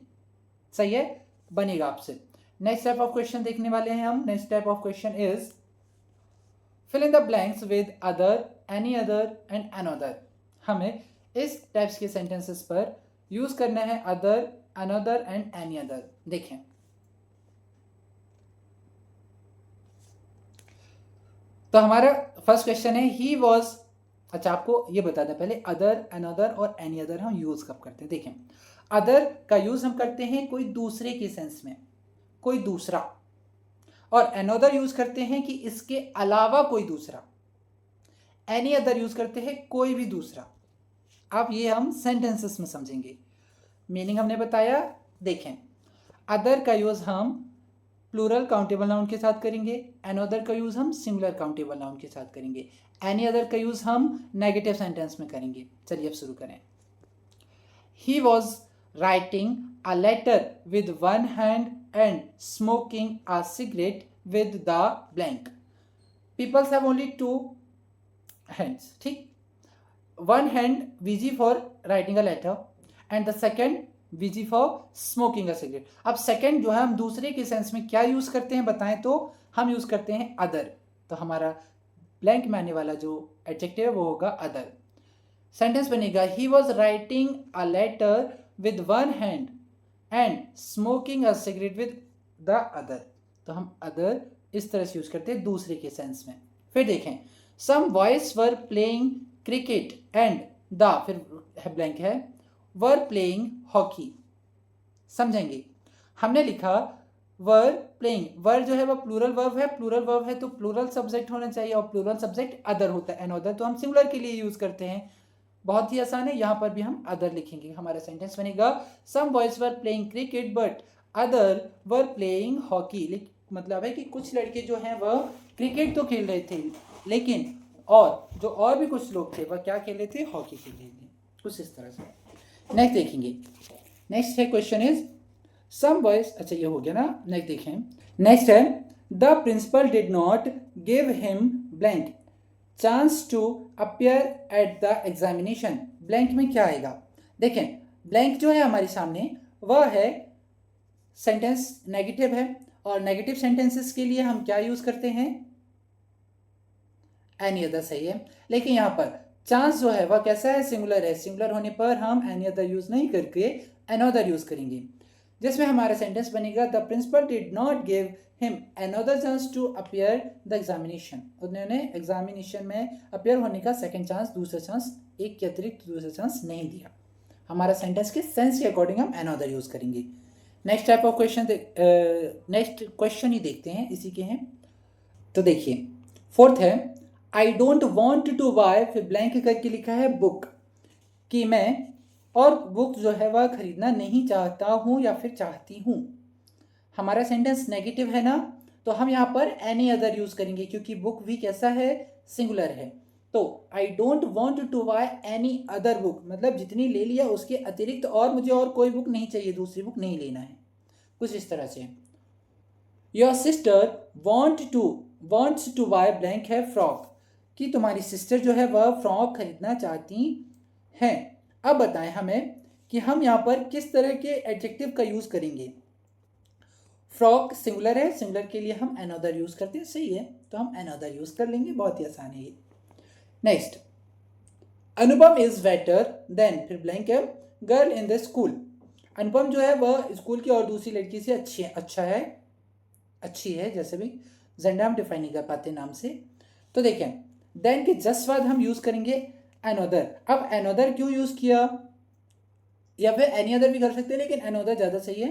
S1: सही है, बनेगा आपसे। नेक्स्ट टाइप ऑफ क्वेश्चन देखने वाले हैं हम। Next type of question is fill in the blanks with other, any other and another. हमें इस टाइप्स के सेंटेंसेस पर यूज करना है other, another and any other. देखें, तो हमारा फर्स्ट क्वेश्चन है ही वॉज, अच्छा आपको ये बता दें पहले, अदर, अनदर और एनी अदर हम यूज कब करते हैं। देखें, अदर का यूज हम करते हैं कोई दूसरे के सेंस में, कोई दूसरा, और अनदर यूज करते हैं कि इसके अलावा कोई दूसरा, एनी अदर यूज करते हैं कोई भी दूसरा। अब ये हम सेंटेंसेस में समझेंगे, मीनिंग हमने बताया। देखें, अदर का यूज हम प्लूरल काउंटेबल नाउन के साथ करेंगे, अनदर का यूज हम सिंगुलर काउंटेबल नाउन के साथ करेंगे, एनी अदर का यूज हम नेगेटिव सेंटेंस में करेंगे। चलिए अब शुरू करें। He was writing a letter with one hand and smoking a cigarette with the blank. People have only two hands, ठीक, one hand busy for writing a letter and the second busy for smoking a cigarette. अब second जो है हम दूसरे के sense में क्या use करते हैं बताएं, तो हम यूज करते हैं other, तो हमारा ब्लैंक में आने वाला जो एडजेक्टिव है वो होगा other। सेंटेंस बनेगा he was writing a letter with one hand and smoking a cigarette with the other, तो हम अदर इस तरह से यूज करते हैं दूसरे के सेंस में। फिर देखें, some boys were playing cricket and the, फिर ब्लैंक है, वर प्लेइंग हॉकी। समझेंगे, हमने लिखा वर प्लेइंग, वर जो है वह प्लूरल वर्ब है, प्लूरल वर्ब है तो प्लूरल सब्जेक्ट होना चाहिए और प्लूरल सब्जेक्ट अदर होता है। अनदर तो हम सिंगुलर के लिए यूज करते हैं, बहुत ही आसान है। यहाँ पर भी हम अदर लिखेंगे, हमारा सेंटेंस बनेगा some boys were playing cricket but other were playing hockey. मतलब है कि कुछ लड़के जो हैं वह क्रिकेट तो खेल रहे थे, लेकिन और भी कुछ लोग थे वह क्या खेल रहे थे, हॉकी खेल रहे थे, कुछ इस तरह से। नेक्स्ट देखेंगे, नेक्स्ट है क्वेश्चन इज सम बॉयज, अच्छा ये हो गया ना। नेक्स्ट देखें, नेक्स्ट है the principal did not give him blank chance to appear at the examination. Blank में क्या आएगा, देखें ब्लैंक जो है हमारे सामने वह है सेंटेंस नेगेटिव है, और नेगेटिव सेंटेंसेस के लिए हम क्या यूज करते हैं, एनी अदर, सही है। लेकिन यहाँ पर चांस जो है वह कैसा है, सिंगुलर है। सिंगुलर होने पर हम एनी अदर यूज नहीं करके अनदर यूज करेंगे, जिसमें हमारा सेंटेंस बनेगा the principal did not give him another chance to appear the examination. उन्होंने एग्जामिनेशन में अपियर होने का सेकंड चांस, दूसरा चांस, एक के अतिरिक्त दूसरा चांस नहीं दिया। हमारा सेंटेंस के सेंस के अकॉर्डिंग हम अनदर यूज करेंगे। Next type of question, next question ही देखते हैं, इसी के हैं। तो देखिए फोर्थ है I don't want to buy, फिर ब्लैंक करके लिखा है बुक, कि मैं और बुक जो है वह खरीदना नहीं चाहता हूँ या फिर चाहती हूँ। हमारा सेंटेंस नेगेटिव है ना, तो हम यहाँ पर एनी अदर यूज करेंगे, क्योंकि बुक भी कैसा है, सिंगुलर है। तो I don't want to buy any other book, मतलब जितनी ले लिया उसके अतिरिक्त और मुझे और कोई बुक नहीं चाहिए, दूसरी बुक नहीं लेना है, कुछ इस तरह से। Your sister wants to buy blank है फ्रॉक, कि तुम्हारी सिस्टर जो है वह फ्रॉक खरीदना चाहती हैं। अब बताएं हमें कि हम यहाँ पर किस तरह के एडजेक्टिव का यूज करेंगे। फ्रॉक सिंगुलर है, सिंगुलर के लिए हम अनदर यूज करते हैं, सही है, तो हम अनदर यूज कर लेंगे, बहुत ही आसान है ये। Next, Anupam is better than, फिर ब्लैंक है गर्ल इन द स्कूल। अनुपम जो है वह स्कूल की और दूसरी लड़की से अच्छी है, जैसे भी जेंडर हम डिफाइन नहीं कर पाते नाम से। तो देखें देन के जस्ट बाद हम यूज करेंगे अनदर। अब अनदर क्यों यूज किया, या फिर एनी अदर भी कर सकते हैं, लेकिन अनदर ज़्यादा सही है,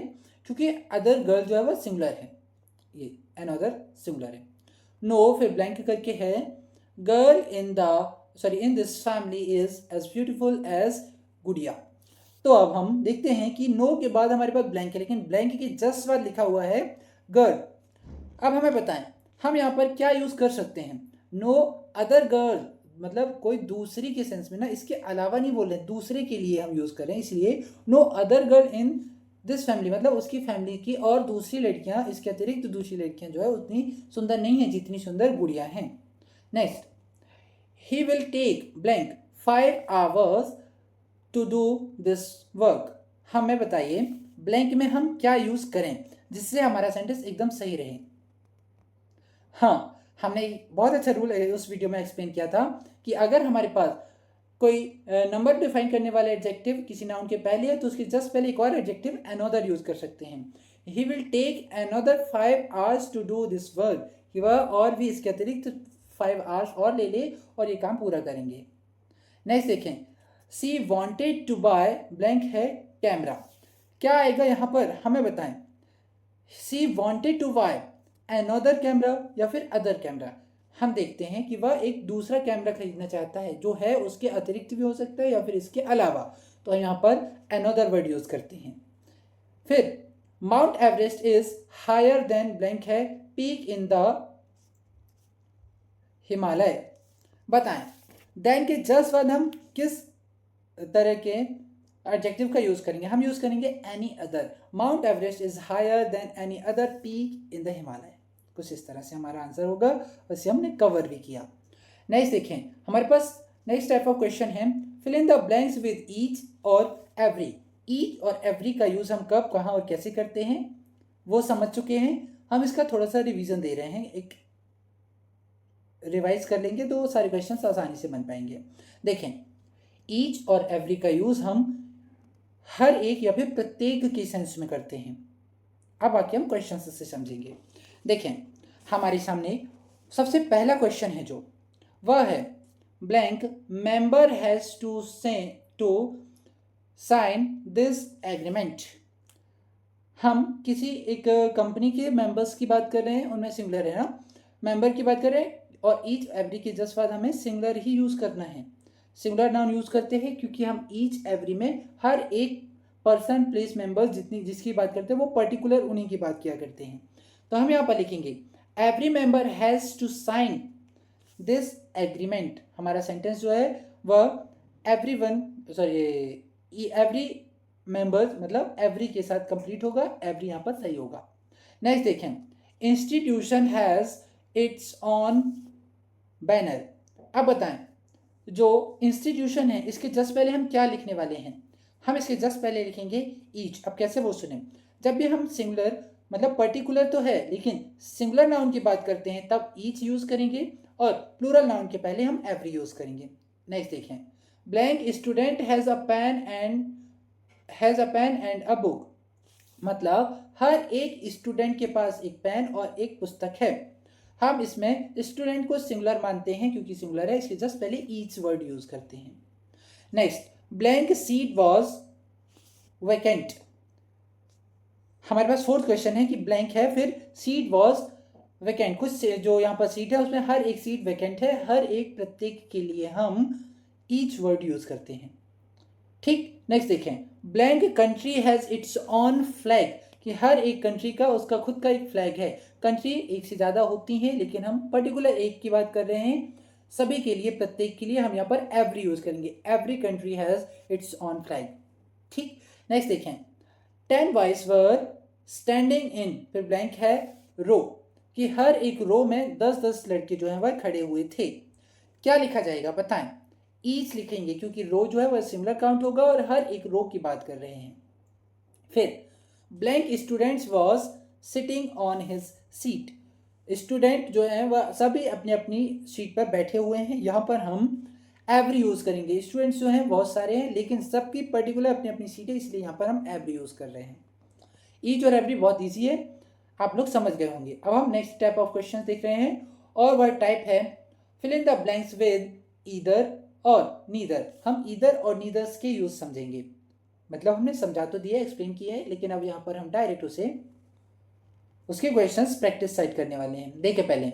S1: क्योंकि अदर गर्ल जो है वह सिंगुलर है, ये अनदर सिंगुलर है। नो फिर ब्लैंक करके है girl in this family is as beautiful as Gudiya. तो अब हम देखते हैं कि नो के बाद हमारे पास ब्लैंक है, लेकिन ब्लैंक के जस्ट बाद लिखा हुआ है गर्ल। अब हमें बताएं हम यहाँ पर क्या यूज कर सकते हैं, नो अदर गर्ल, मतलब कोई दूसरी के सेंस में ना, इसके अलावा नहीं बोल रहे, दूसरे के लिए हम यूज करें, इसलिए no other girl in this family, मतलब उसकी फैमिली की और दूसरी लड़कियां, इसके अतिरिक्त दूसरी लड़कियां जो है उतनी सुंदर नहीं है जितनी सुंदर गुड़िया हैं। Next, he will take blank 5 hours to do this work. हमें बताइए ब्लैंक में हम क्या यूज करें जिससे हमारा सेंटेंस एकदम सही रहे। हाँ, हमने बहुत अच्छा रूल उस वीडियो में एक्सप्लेन किया था कि अगर हमारे पास कोई नंबर डिफाइन करने वाला एडजेक्टिव किसी नाउन के पहले है तो उसके जस्ट पहले एक और एडजेक्टिव अनदर यूज कर सकते हैं। He will take another 5 hours to do this work, कि वह और भी इसके अतिरिक्त 5 hours और ले ले और ये काम पूरा करेंगे। नेक्स्ट देखें, she wanted to buy blank है कैमरा, क्या आएगा यहाँ पर हमें बताएं। She wanted to buy another camera या फिर अदर कैमरा। हम देखते हैं कि वह एक दूसरा कैमरा खरीदना चाहता है, जो है उसके अतिरिक्त भी हो सकता है या फिर इसके अलावा, तो हम यहाँ पर अनदर वर्ड यूज करते हैं। फिर Mount Everest is higher than blank है पीक इन द हिमालय। बताएं देन के जस्ट बाद हम किस तरह के एडजेक्टिव का यूज करेंगे, हम यूज करेंगे any other. Mount Everest is higher than any other peak in the Himalaya, कुछ इस तरह से हमारा आंसर होगा, वैसे हमने कवर भी किया। नेक्स्ट देखें, हमारे पास नेक्स्ट टाइप ऑफ क्वेश्चन है fill in the blanks with each और एवरी। ईच और एवरी का यूज हम कब, कहाँ और कैसे करते हैं वो समझ चुके हैं, हम इसका थोड़ा सा रिवीजन दे रहे हैं, एक रिवाइज कर लेंगे तो सारे क्वेश्चन आसानी से बन पाएंगे। देखें ईच और एवरी का यूज हम हर एक या फिर प्रत्येक के सेंस में करते हैं। अब आके हम क्वेश्चन से समझेंगे। देखें हमारे सामने सबसे पहला क्वेश्चन है जो वह है blank member has to sign this agreement. हम किसी एक कंपनी के मेंबर्स की बात कर रहे हैं, उनमें सिंगुलर है ना, मेंबर की बात कर रहे हैं, और ईच एवरी के जस्ट बाद हमें सिंगुलर ही यूज़ करना है। सिंगुलर नाउन यूज़ करते हैं क्योंकि हम ईच एवरी में हर एक पर्सन प्लेस मेंबर जिसकी बात करते हैं वो पर्टिकुलर उन्हीं की बात किया करते हैं। तो हम यहाँ पर लिखेंगे every member has to sign this agreement. हमारा सेंटेंस जो है वह एवरी मेंबर्स मतलब एवरी के साथ कंप्लीट होगा, एवरी यहाँ पर सही होगा। नेक्स्ट देखें, institution has its on banner. अब बताएं, जो इंस्टीट्यूशन है इसके जस्ट पहले हम क्या लिखने वाले हैं? हम इसके जस्ट पहले लिखेंगे ईच। अब कैसे वो सुने, जब भी हम सिंगुलर मतलब पर्टिकुलर तो है लेकिन सिंगुलर नाउन की बात करते हैं तब ईच यूज़ करेंगे और प्लूरल नाउन के पहले हम एवरी यूज़ करेंगे। नेक्स्ट देखें, blank student has a pen and a book. मतलब हर एक स्टूडेंट के पास एक पेन और एक पुस्तक है। हम इसमें स्टूडेंट को सिंगुलर मानते हैं क्योंकि सिंगुलर है, इसके जस्ट पहले ईच वर्ड यूज करते हैं। Next, blank seat was vacant. हमारे पास फोर्थ क्वेश्चन है कि ब्लैंक है फिर सीट वॉज वैकेंट। कुछ जो यहाँ पर सीट है उसमें हर एक सीट वैकेंट है, हर एक प्रत्येक के लिए हम ईच वर्ड यूज करते हैं। ठीक, नेक्स्ट देखें, blank country has its on flag. कि हर एक कंट्री का उसका खुद का एक फ्लैग है। कंट्री एक से ज़्यादा होती हैं लेकिन हम पर्टिकुलर एक की बात कर रहे हैं, सभी के लिए प्रत्येक के लिए हम यहाँ पर एवरी यूज़ करेंगे। Every country has its on flag. ठीक, नेक्स्ट देखें, 10 बॉयज वर स्टैंडिंग इन, फिर ब्लैंक है रो। कि हर एक रो में 10-10 लड़के जो हैं वह खड़े हुए थे। क्या लिखा जाएगा बताएं? ईच लिखेंगे क्योंकि रो जो है वह सिमिलर काउंट होगा और हर एक रो की बात कर रहे हैं। फिर blank students was sitting on his seat. Student जो है वह सभी अपनी अपनी सीट पर बैठे हुए हैं। यहाँ पर हम एवरी यूज़ करेंगे। स्टूडेंट्स जो हैं बहुत सारे हैं लेकिन सबकी पर्टिकुलर अपनी अपनी सीट है, इसलिए यहाँ पर हम एवरी यूज़ कर रहे हैं। ईच और एवरी बहुत ईजी है, आप लोग समझ गए होंगे। अब हम नेक्स्ट टाइप ऑफ क्वेश्चन देख रहे हैं और वह टाइप है fill in the blanks with either और नीदर। हम ईदर और नीदर्स के यूज समझेंगे। मतलब हमने समझा तो दिया, एक्सप्लेन किया है, लेकिन अब यहाँ पर हम डायरेक्ट उसके क्वेश्चंस प्रैक्टिस साइड करने वाले हैं। देखिए पहले,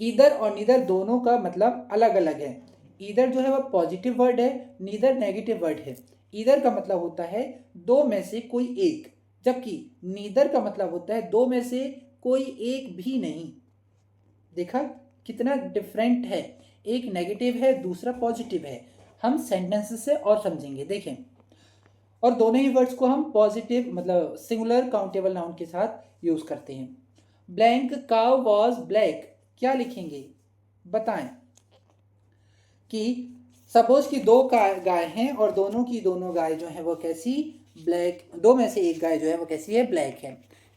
S1: ईदर और नीदर दोनों का मतलब अलग अलग है। ईदर जो है वह पॉजिटिव वर्ड है, नीदर नेगेटिव वर्ड है। ईदर का मतलब होता है दो में से कोई एक, जबकि नीदर का मतलब होता है दो में से कोई एक भी नहीं। देखा कितना डिफरेंट है, एक नेगेटिव है दूसरा पॉजिटिव है। हम सेंटेंसेस से और समझेंगे, देखें। और दोनों ही वर्ड्स को हम पॉजिटिव मतलब सिंगुलर काउंटेबल नाउन के साथ यूज करते हैं। ब्लैंक काउ वॉज ब्लैक, क्या लिखेंगे बताएं? कि सपोज कि दो गाय हैं और दोनों की दोनों गाय जो है वो कैसी, ब्लैक। दो में से एक गाय जो है वो कैसी है, ब्लैक है।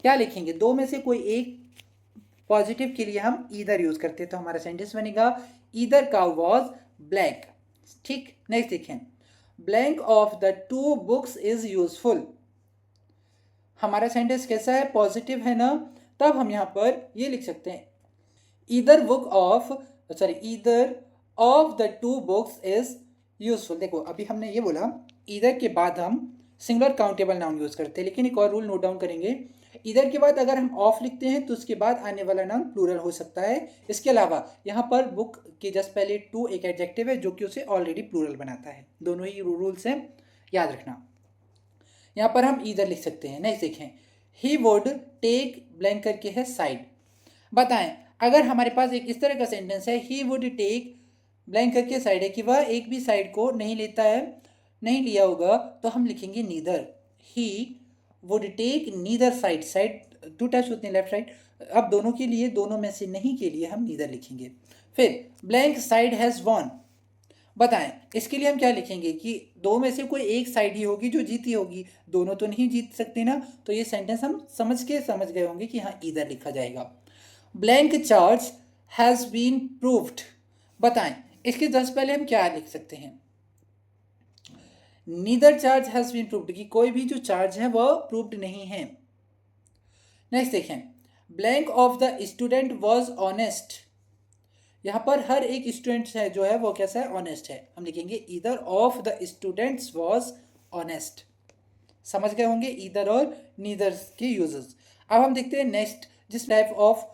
S1: क्या लिखेंगे? दो में से कोई एक पॉजिटिव के लिए हम ईदर यूज करते हैं, तो हमारा सेंटेंस बनेगा ईदर काउ वॉज ब्लैक। ठीक, नेक्स्ट देखें, blank of the two books is useful. हमारा सेंटेंस कैसा है, पॉजिटिव है ना, तब हम यहां पर ये लिख सकते हैं either of the two books is useful. देखो अभी हमने ये बोला ईदर के बाद हम सिंगुलर काउंटेबल नाउन यूज करते हैं, लेकिन एक और रूल नोट डाउन करेंगे, इधर के बाद अगर हम ऑफ लिखते हैं तो उसके बाद आने वाला नाउन प्लूरल हो सकता है। इसके अलावा यहाँ पर बुक के जस्ट पहले टू एक एडजेक्टिव है जो कि उसे ऑलरेडी प्लूरल बनाता है। दोनों ही रूल्स हैं, याद रखना। यहाँ पर हम इधर लिख सकते हैं। नेक्स्ट देखें, ही वुड टेक ब्लैंक करके है साइड। बताएं अगर हमारे पास एक इस तरह का सेंटेंस है ही वुड टेक ब्लैंक करके साइड है कि वह एक भी साइड को नहीं लेता है, नहीं लिया होगा, तो हम लिखेंगे neither. He would take neither side. Side two types होते हैं, लेफ्ट राइट। अब दोनों के लिए, दोनों में से नहीं के लिए हम नीदर लिखेंगे। फिर ब्लैंक साइड हैज़ वॉन। बताएं इसके लिए हम क्या लिखेंगे कि दो में से कोई एक साइड ही होगी जो जीती होगी, दोनों तो नहीं जीत सकते ना। तो ये सेंटेंस हम समझ गए होंगे कि हाँ इधर लिखा जाएगा। Blank charge has been proved. बताएं इसके जस्ट पहले हम क्या लिख सकते हैं, neither charge has been proved, कि कोई भी जो चार्ज है वह प्रूव्ड नहीं है। नेक्स्ट देखें, blank of the student was honest. यहाँ पर हर एक स्टूडेंट है जो है वो कैसा है, ऑनेस्ट है। हम लिखेंगे either of the students was honest. समझ गए होंगे ईदर और नीदर के यूजेस। अब हम देखते हैं नेक्स्ट जिस टाइप ऑफ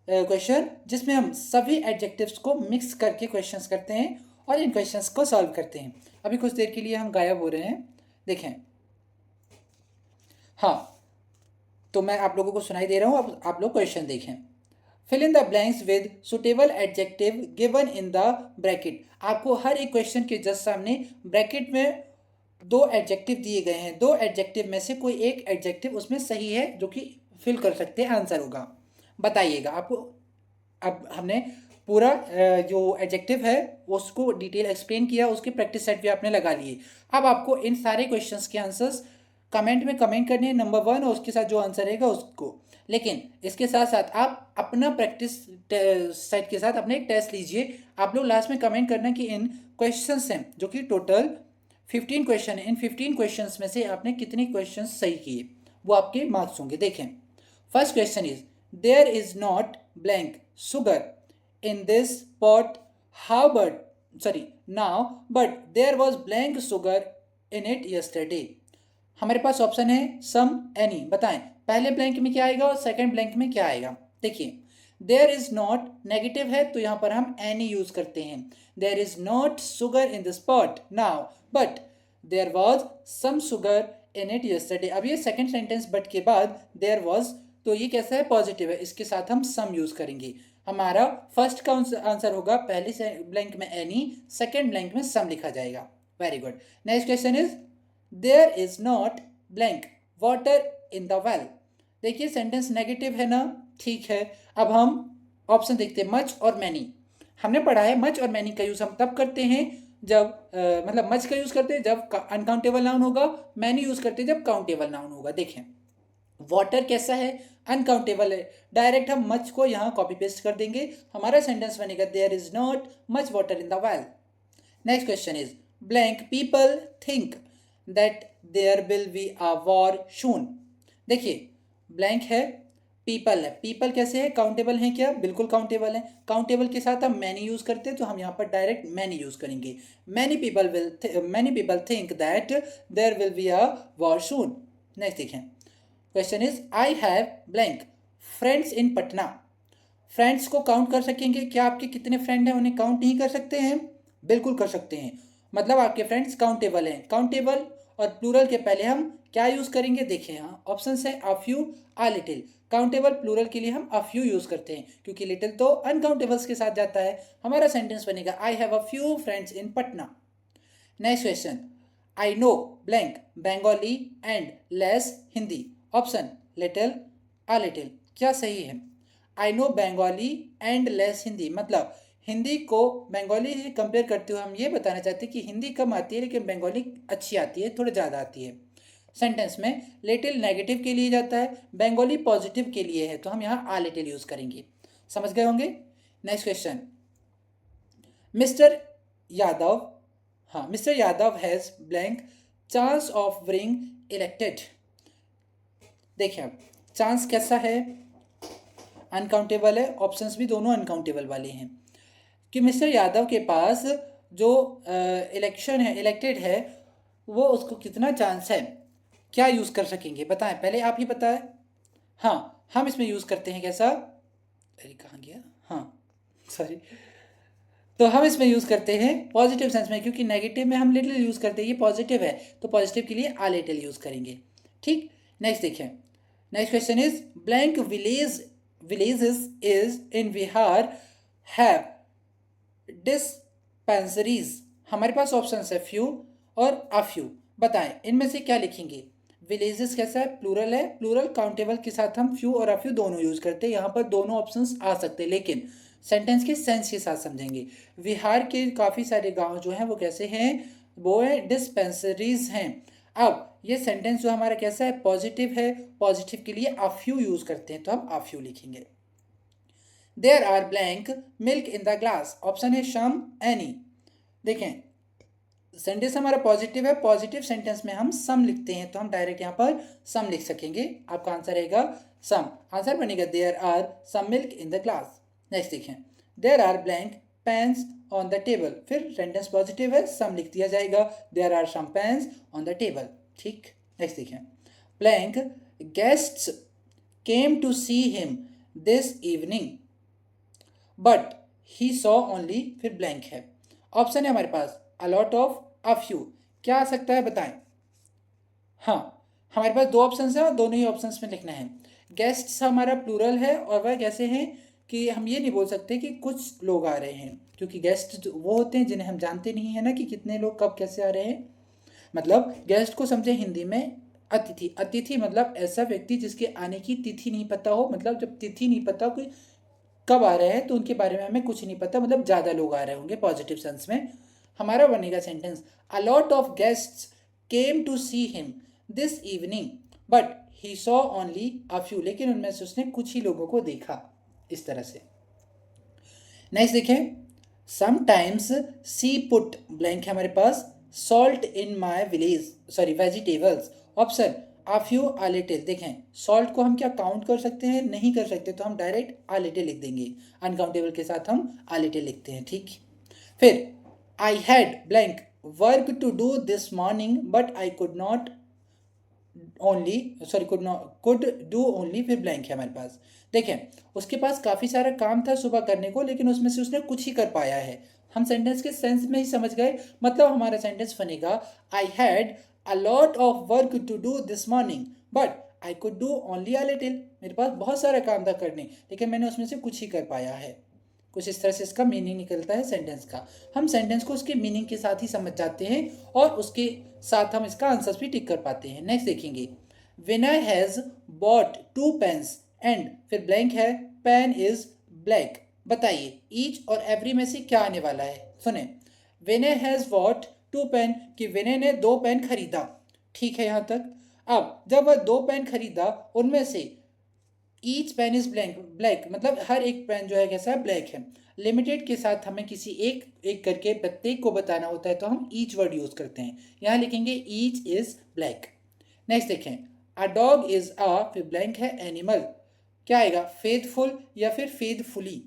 S1: क्वेश्चन जिसमें हम सभी एडजेक्टिव्स को मिक्स करके क्वेश्चंस करते हैं और इन क्वेश्चंस को सॉल्व करते हैं। अभी कुछ देर के लिए हम गायब हो रहे हैं, देखें। हाँ, तो मैं आप लोगों को सुनाई दे रहा हूँ, अब आप लोग क्वेश्चन देखें। Fill in the blanks with suitable adjective given in the bracket. आपको हर एक क्वेश्चन के जस्ट सामने ब्रैकेट में दो एडजेक्टिव दिए गए हैं, दो एडजेक्टिव में से कोई एक एडजेक्टिव उसमें सही है जो कि फिल कर सकते हैं, आंसर होगा। बताइएगा आपको। अब हमने पूरा जो एडजेक्टिव है उसको डिटेल एक्सप्लेन किया, उसके प्रैक्टिस सेट भी आपने लगा लिए। अब आपको इन सारे क्वेश्चंस के आंसर्स कमेंट में कमेंट करने हैं, नंबर 1 और उसके साथ जो आंसर रहेगा उसको। लेकिन इसके साथ साथ आप अपना प्रैक्टिस सेट के साथ अपने एक टेस्ट लीजिए। आप लोग लास्ट में कमेंट करना कि इन क्वेश्चंस हैं जो कि टोटल 15 क्वेश्चन है, इन 15 क्वेश्चंस में से आपने कितने क्वेश्चंस सही किए, वो आपके मार्क्स होंगे। देखें, first question is there is not blank sugar in this pot how but sorry now but there was blank sugar in it yesterday. हमारे पास ऑप्शन है सम एनी। बताएं पहले ब्लैंक में क्या आएगा और सेकंड ब्लैंक में क्या आएगा। देखिए, देयर इज नॉट नेगेटिव है तो यहां पर हम एनी यूज करते हैं। There is not sugar in this pot now but there was some sugar in it yesterday. अब ये सेकंड सेंटेंस बट के बाद देयर वॉज, तो ये कैसा है, पॉजिटिव है, इसके साथ हम सम यूज करेंगे। हमारा फर्स्ट का आंसर होगा पहले ब्लैंक में एनी, सेकंड ब्लैंक में सम लिखा जाएगा। Very good. Next question is there is not blank water in the well. देखिए सेंटेंस नेगेटिव है ना, ठीक है। अब हम ऑप्शन देखते हैं, मच और मैनी। हमने पढ़ा है मच और मैनी का यूज हम तब करते हैं जब मतलब मच का यूज करते हैं जब अनकाउंटेबल नाउन होगा, मैनी यूज करते हैं जब काउंटेबल नाउन होगा। देखें वाटर कैसा है, अनकाउंटेबल है, डायरेक्ट हम मच को यहाँ कॉपी पेस्ट कर देंगे, हमारा सेंटेंस बनेगा there is not much water in the well. Next question is blank people think that there will be a war soon. देखिए ब्लैंक है, पीपल है, पीपल कैसे है, काउंटेबल है क्या, बिल्कुल काउंटेबल है। काउंटेबल के साथ हम मैनी यूज करते हैं तो हम यहाँ पर डायरेक्ट मैनी यूज करेंगे। Many people think that there will be a war soon. Next देखें, question is I have blank friends in Patna. Friends को काउंट कर सकेंगे क्या, आपके कितने फ्रेंड हैं उन्हें काउंट नहीं कर सकते हैं, बिल्कुल कर सकते हैं। मतलब आपके फ्रेंड्स काउंटेबल हैं। काउंटेबल और प्लूरल के पहले हम क्या यूज करेंगे, देखिए यहाँ ऑप्शन है a few a little. Countable plural के लिए हम अ फ्यू यूज करते हैं क्योंकि लिटिल तो अनकाउंटेबल्स के साथ जाता है। हमारा सेंटेंस बनेगा I have a few friends in Patna. Next question, I know blank Bengali and less Hindi. Option little a little, क्या सही है, I know Bengali and less Hindi, मतलब हिंदी को बंगाली से कंपेयर करते हुए हम ये बताना चाहते हैं कि हिंदी कम आती है लेकिन बंगाली अच्छी आती है, थोड़ा ज़्यादा आती है। सेंटेंस में लिटिल नेगेटिव के लिए जाता है, बंगाली पॉजिटिव के लिए है, तो हम यहाँ आ लिटिल यूज करेंगे। समझ गए होंगे। नेक्स्ट क्वेश्चन, मिस्टर यादव, हाँ mister Yadav has blank chance of being elected. देखिए अब चांस कैसा है, अनकाउंटेबल है, ऑप्शंस भी दोनों अनकाउंटेबल वाले हैं कि मिस्टर यादव के पास जो इलेक्शन है, इलेक्टेड है, वो उसको कितना चांस है, क्या यूज़ कर सकेंगे बताएं, पहले आप ही बताएं। हाँ हम इसमें यूज़ करते हैं कैसा, अरे कहाँ गया, हाँ सॉरी, तो हम इसमें यूज़ करते हैं पॉजिटिव सेंस में, क्योंकि नेगेटिव में हम लिटिल यूज़ करते हैं, ये पॉजिटिव है तो पॉजिटिव के लिए आ लिटिल यूज़ करेंगे। ठीक, नेक्स्ट देखें, next question is blank villages is in Bihar have dispensaries. हमारे पास ऑप्शन है फ्यू और अ फ्यू। बताएं इनमें से क्या लिखेंगे। विलेजेस कैसा है, प्लूरल है, प्लूरल काउंटेबल के साथ हम फ्यू और अ फ्यू दोनों यूज करते हैं। यहाँ पर दोनों ऑप्शंस आ सकते हैं लेकिन सेंटेंस के सेंस के साथ समझेंगे। बिहार के काफ़ी सारे गांव जो हैं वो कैसे हैं, वो है डिस्पेंसरीज हैं। अब ये सेंटेंस जो हमारा कैसा है, पॉजिटिव है, पॉजिटिव के लिए अ फ्यू यूज करते हैं तो हम अ फ्यू लिखेंगे। There are blank milk in the glass. Option है सम एनी। देखें सेंटेंस हमारा पॉजिटिव है, पॉजिटिव सेंटेंस में हम सम लिखते हैं तो हम डायरेक्ट यहाँ पर सम लिख सकेंगे। आपका आंसर रहेगा सम, आंसर बनेगा there are some milk in the glass. Next देखें, there are blank pens on the table. फिर सेंटेंस पॉजिटिव है, सम लिख दिया जाएगा, there are some pens on the table. ठीक, नेक्स्ट देखिए, blank guests came to see him this evening but he saw only, फिर blank है। Option है हमारे पास a lot of, a few. क्या आ सकता है बताएं? हाँ, हमारे पास दो ऑप्शंस हैं और दोनों ही ऑप्शंस में लिखना है। गेस्ट्स हमारा प्लूरल है और वह कैसे हैं कि हम ये नहीं बोल सकते कि कुछ लोग आ रहे हैं, क्योंकि गेस्ट वो होते हैं जिन्हें हम जानते नहीं है ना कि कितने लोग कब कैसे आ रहे हैं। मतलब गेस्ट को समझे हिंदी में अतिथि। अतिथि मतलब ऐसा व्यक्ति जिसके आने की तिथि नहीं पता हो, मतलब जब तिथि नहीं पता कि कब आ रहे हैं तो उनके बारे में हमें कुछ नहीं पता, मतलब ज़्यादा लोग आ रहे होंगे पॉजिटिव सेंस में। हमारा बनेगा sentence a lot of guests came to see him this evening but he saw only a few, लेकिन उनमें से उसने कुछ ही लोगों को देखा, इस तरह से। नेक्स्ट देखें, समटाइम्स सी पुट, ब्लैंक है हमारे पास, salt in my village, sorry vegetables. Option a few, a little. देखें, सॉल्ट को हम क्या काउंट कर सकते हैं? नहीं कर सकते, तो हम डायरेक्ट आ लिटिल लिख देंगे। अनकाउंटेबल के साथ हम आ लिटिल लिखते हैं, ठीक। फिर I had blank work to do this morning but I could not only, sorry could do only, फिर ब्लैंक है हमारे पास। देखें, उसके पास काफ़ी सारा काम था सुबह करने को, लेकिन उसमें से उसने कुछ ही कर पाया है। हम सेंटेंस के सेंस में ही समझ गए, मतलब हमारा सेंटेंस बनेगा I had a lot of work to do this morning but I could do only a little. मेरे पास बहुत सारा काम था करने, लेकिन मैंने उसमें से कुछ ही कर पाया है। कुछ इस तरह से इसका मीनिंग निकलता है सेंटेंस का। हम सेंटेंस को उसके मीनिंग के साथ ही समझ जाते हैं और उसके साथ हम इसका आंसर भी टिक कर पाते हैं। नेक्स्ट देखेंगे, विनय हैज़ बॉट 2 पेन्स एंड, फिर ब्लैंक है, पेन इज ब्लैक। बताइए ईच और एवरी में से क्या आने वाला है? सुने, विनय हैज़ बॉट 2 पेन, कि विनय ने 2 पेन खरीदा, ठीक है यहाँ तक। अब जब वह 2 पेन खरीदा, उनमें से each pen is blank, black मतलब हर एक पेन जो है कैसा है? ब्लैक है। लिमिटेड के साथ हमें किसी एक एक करके प्रत्येक को बताना होता है, तो हम ईच वर्ड यूज करते हैं। यहाँ लिखेंगे ईच इज ब्लैक। नेक्स्ट देखें, अ डॉग इज अ, फिर ब्लैंक है, एनिमल। क्या आएगा? फेथफुल या फिर फेथफुली।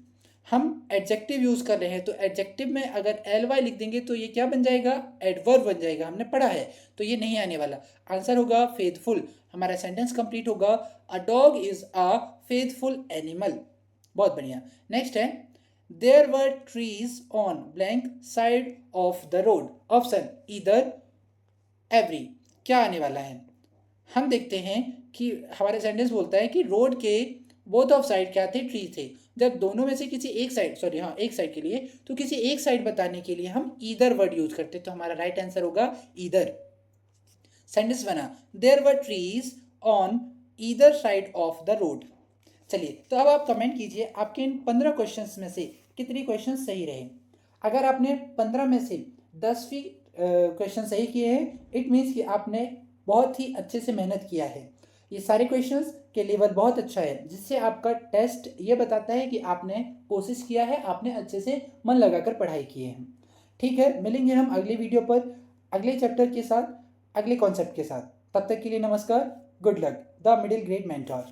S1: हम एडजेक्टिव यूज कर रहे हैं, तो एडजेक्टिव में अगर एल वाई लिख देंगे तो ये क्या बन जाएगा? एडवर्ब बन जाएगा, हमने पढ़ा है, तो ये नहीं आने वाला। आंसर होगा फेथफुल। हमारा सेंटेंस कंप्लीट होगा a dog is a faithful animal. बहुत बढ़िया। नेक्स्ट है, there were trees on blank side of the road. Option either, every. क्या आने वाला है? हम देखते हैं कि हमारे सेंटेंस बोलता है कि रोड के बोथ ऑफ साइड क्या थे? ट्री थे। जब दोनों में से किसी एक साइड, सॉरी हाँ एक साइड के लिए, तो किसी एक साइड बताने के लिए हम ईदर वर्ड यूज करते हैं, तो हमारा राइट आंसर होगा ईदर। सेंटेंस बना, there were trees on either side of the road. चलिए, तो अब आप कमेंट कीजिए आपके इन 15 क्वेश्चंस में से कितने क्वेश्चन सही रहे। अगर आपने 15 में से 10 भी क्वेश्चन सही किए हैं, इट मीन्स कि आपने बहुत ही अच्छे से मेहनत किया है। ये सारे क्वेश्चंस के लेवल बहुत अच्छा है, जिससे आपका टेस्ट ये बताता है कि आपने कोशिश किया है, आपने अच्छे से मन लगाकर पढ़ाई की है। ठीक है, मिलेंगे हम अगले वीडियो पर अगले चैप्टर के साथ, अगले कॉन्सेप्ट के साथ। तब तक के लिए नमस्कार, good luck, the middle grade mentor.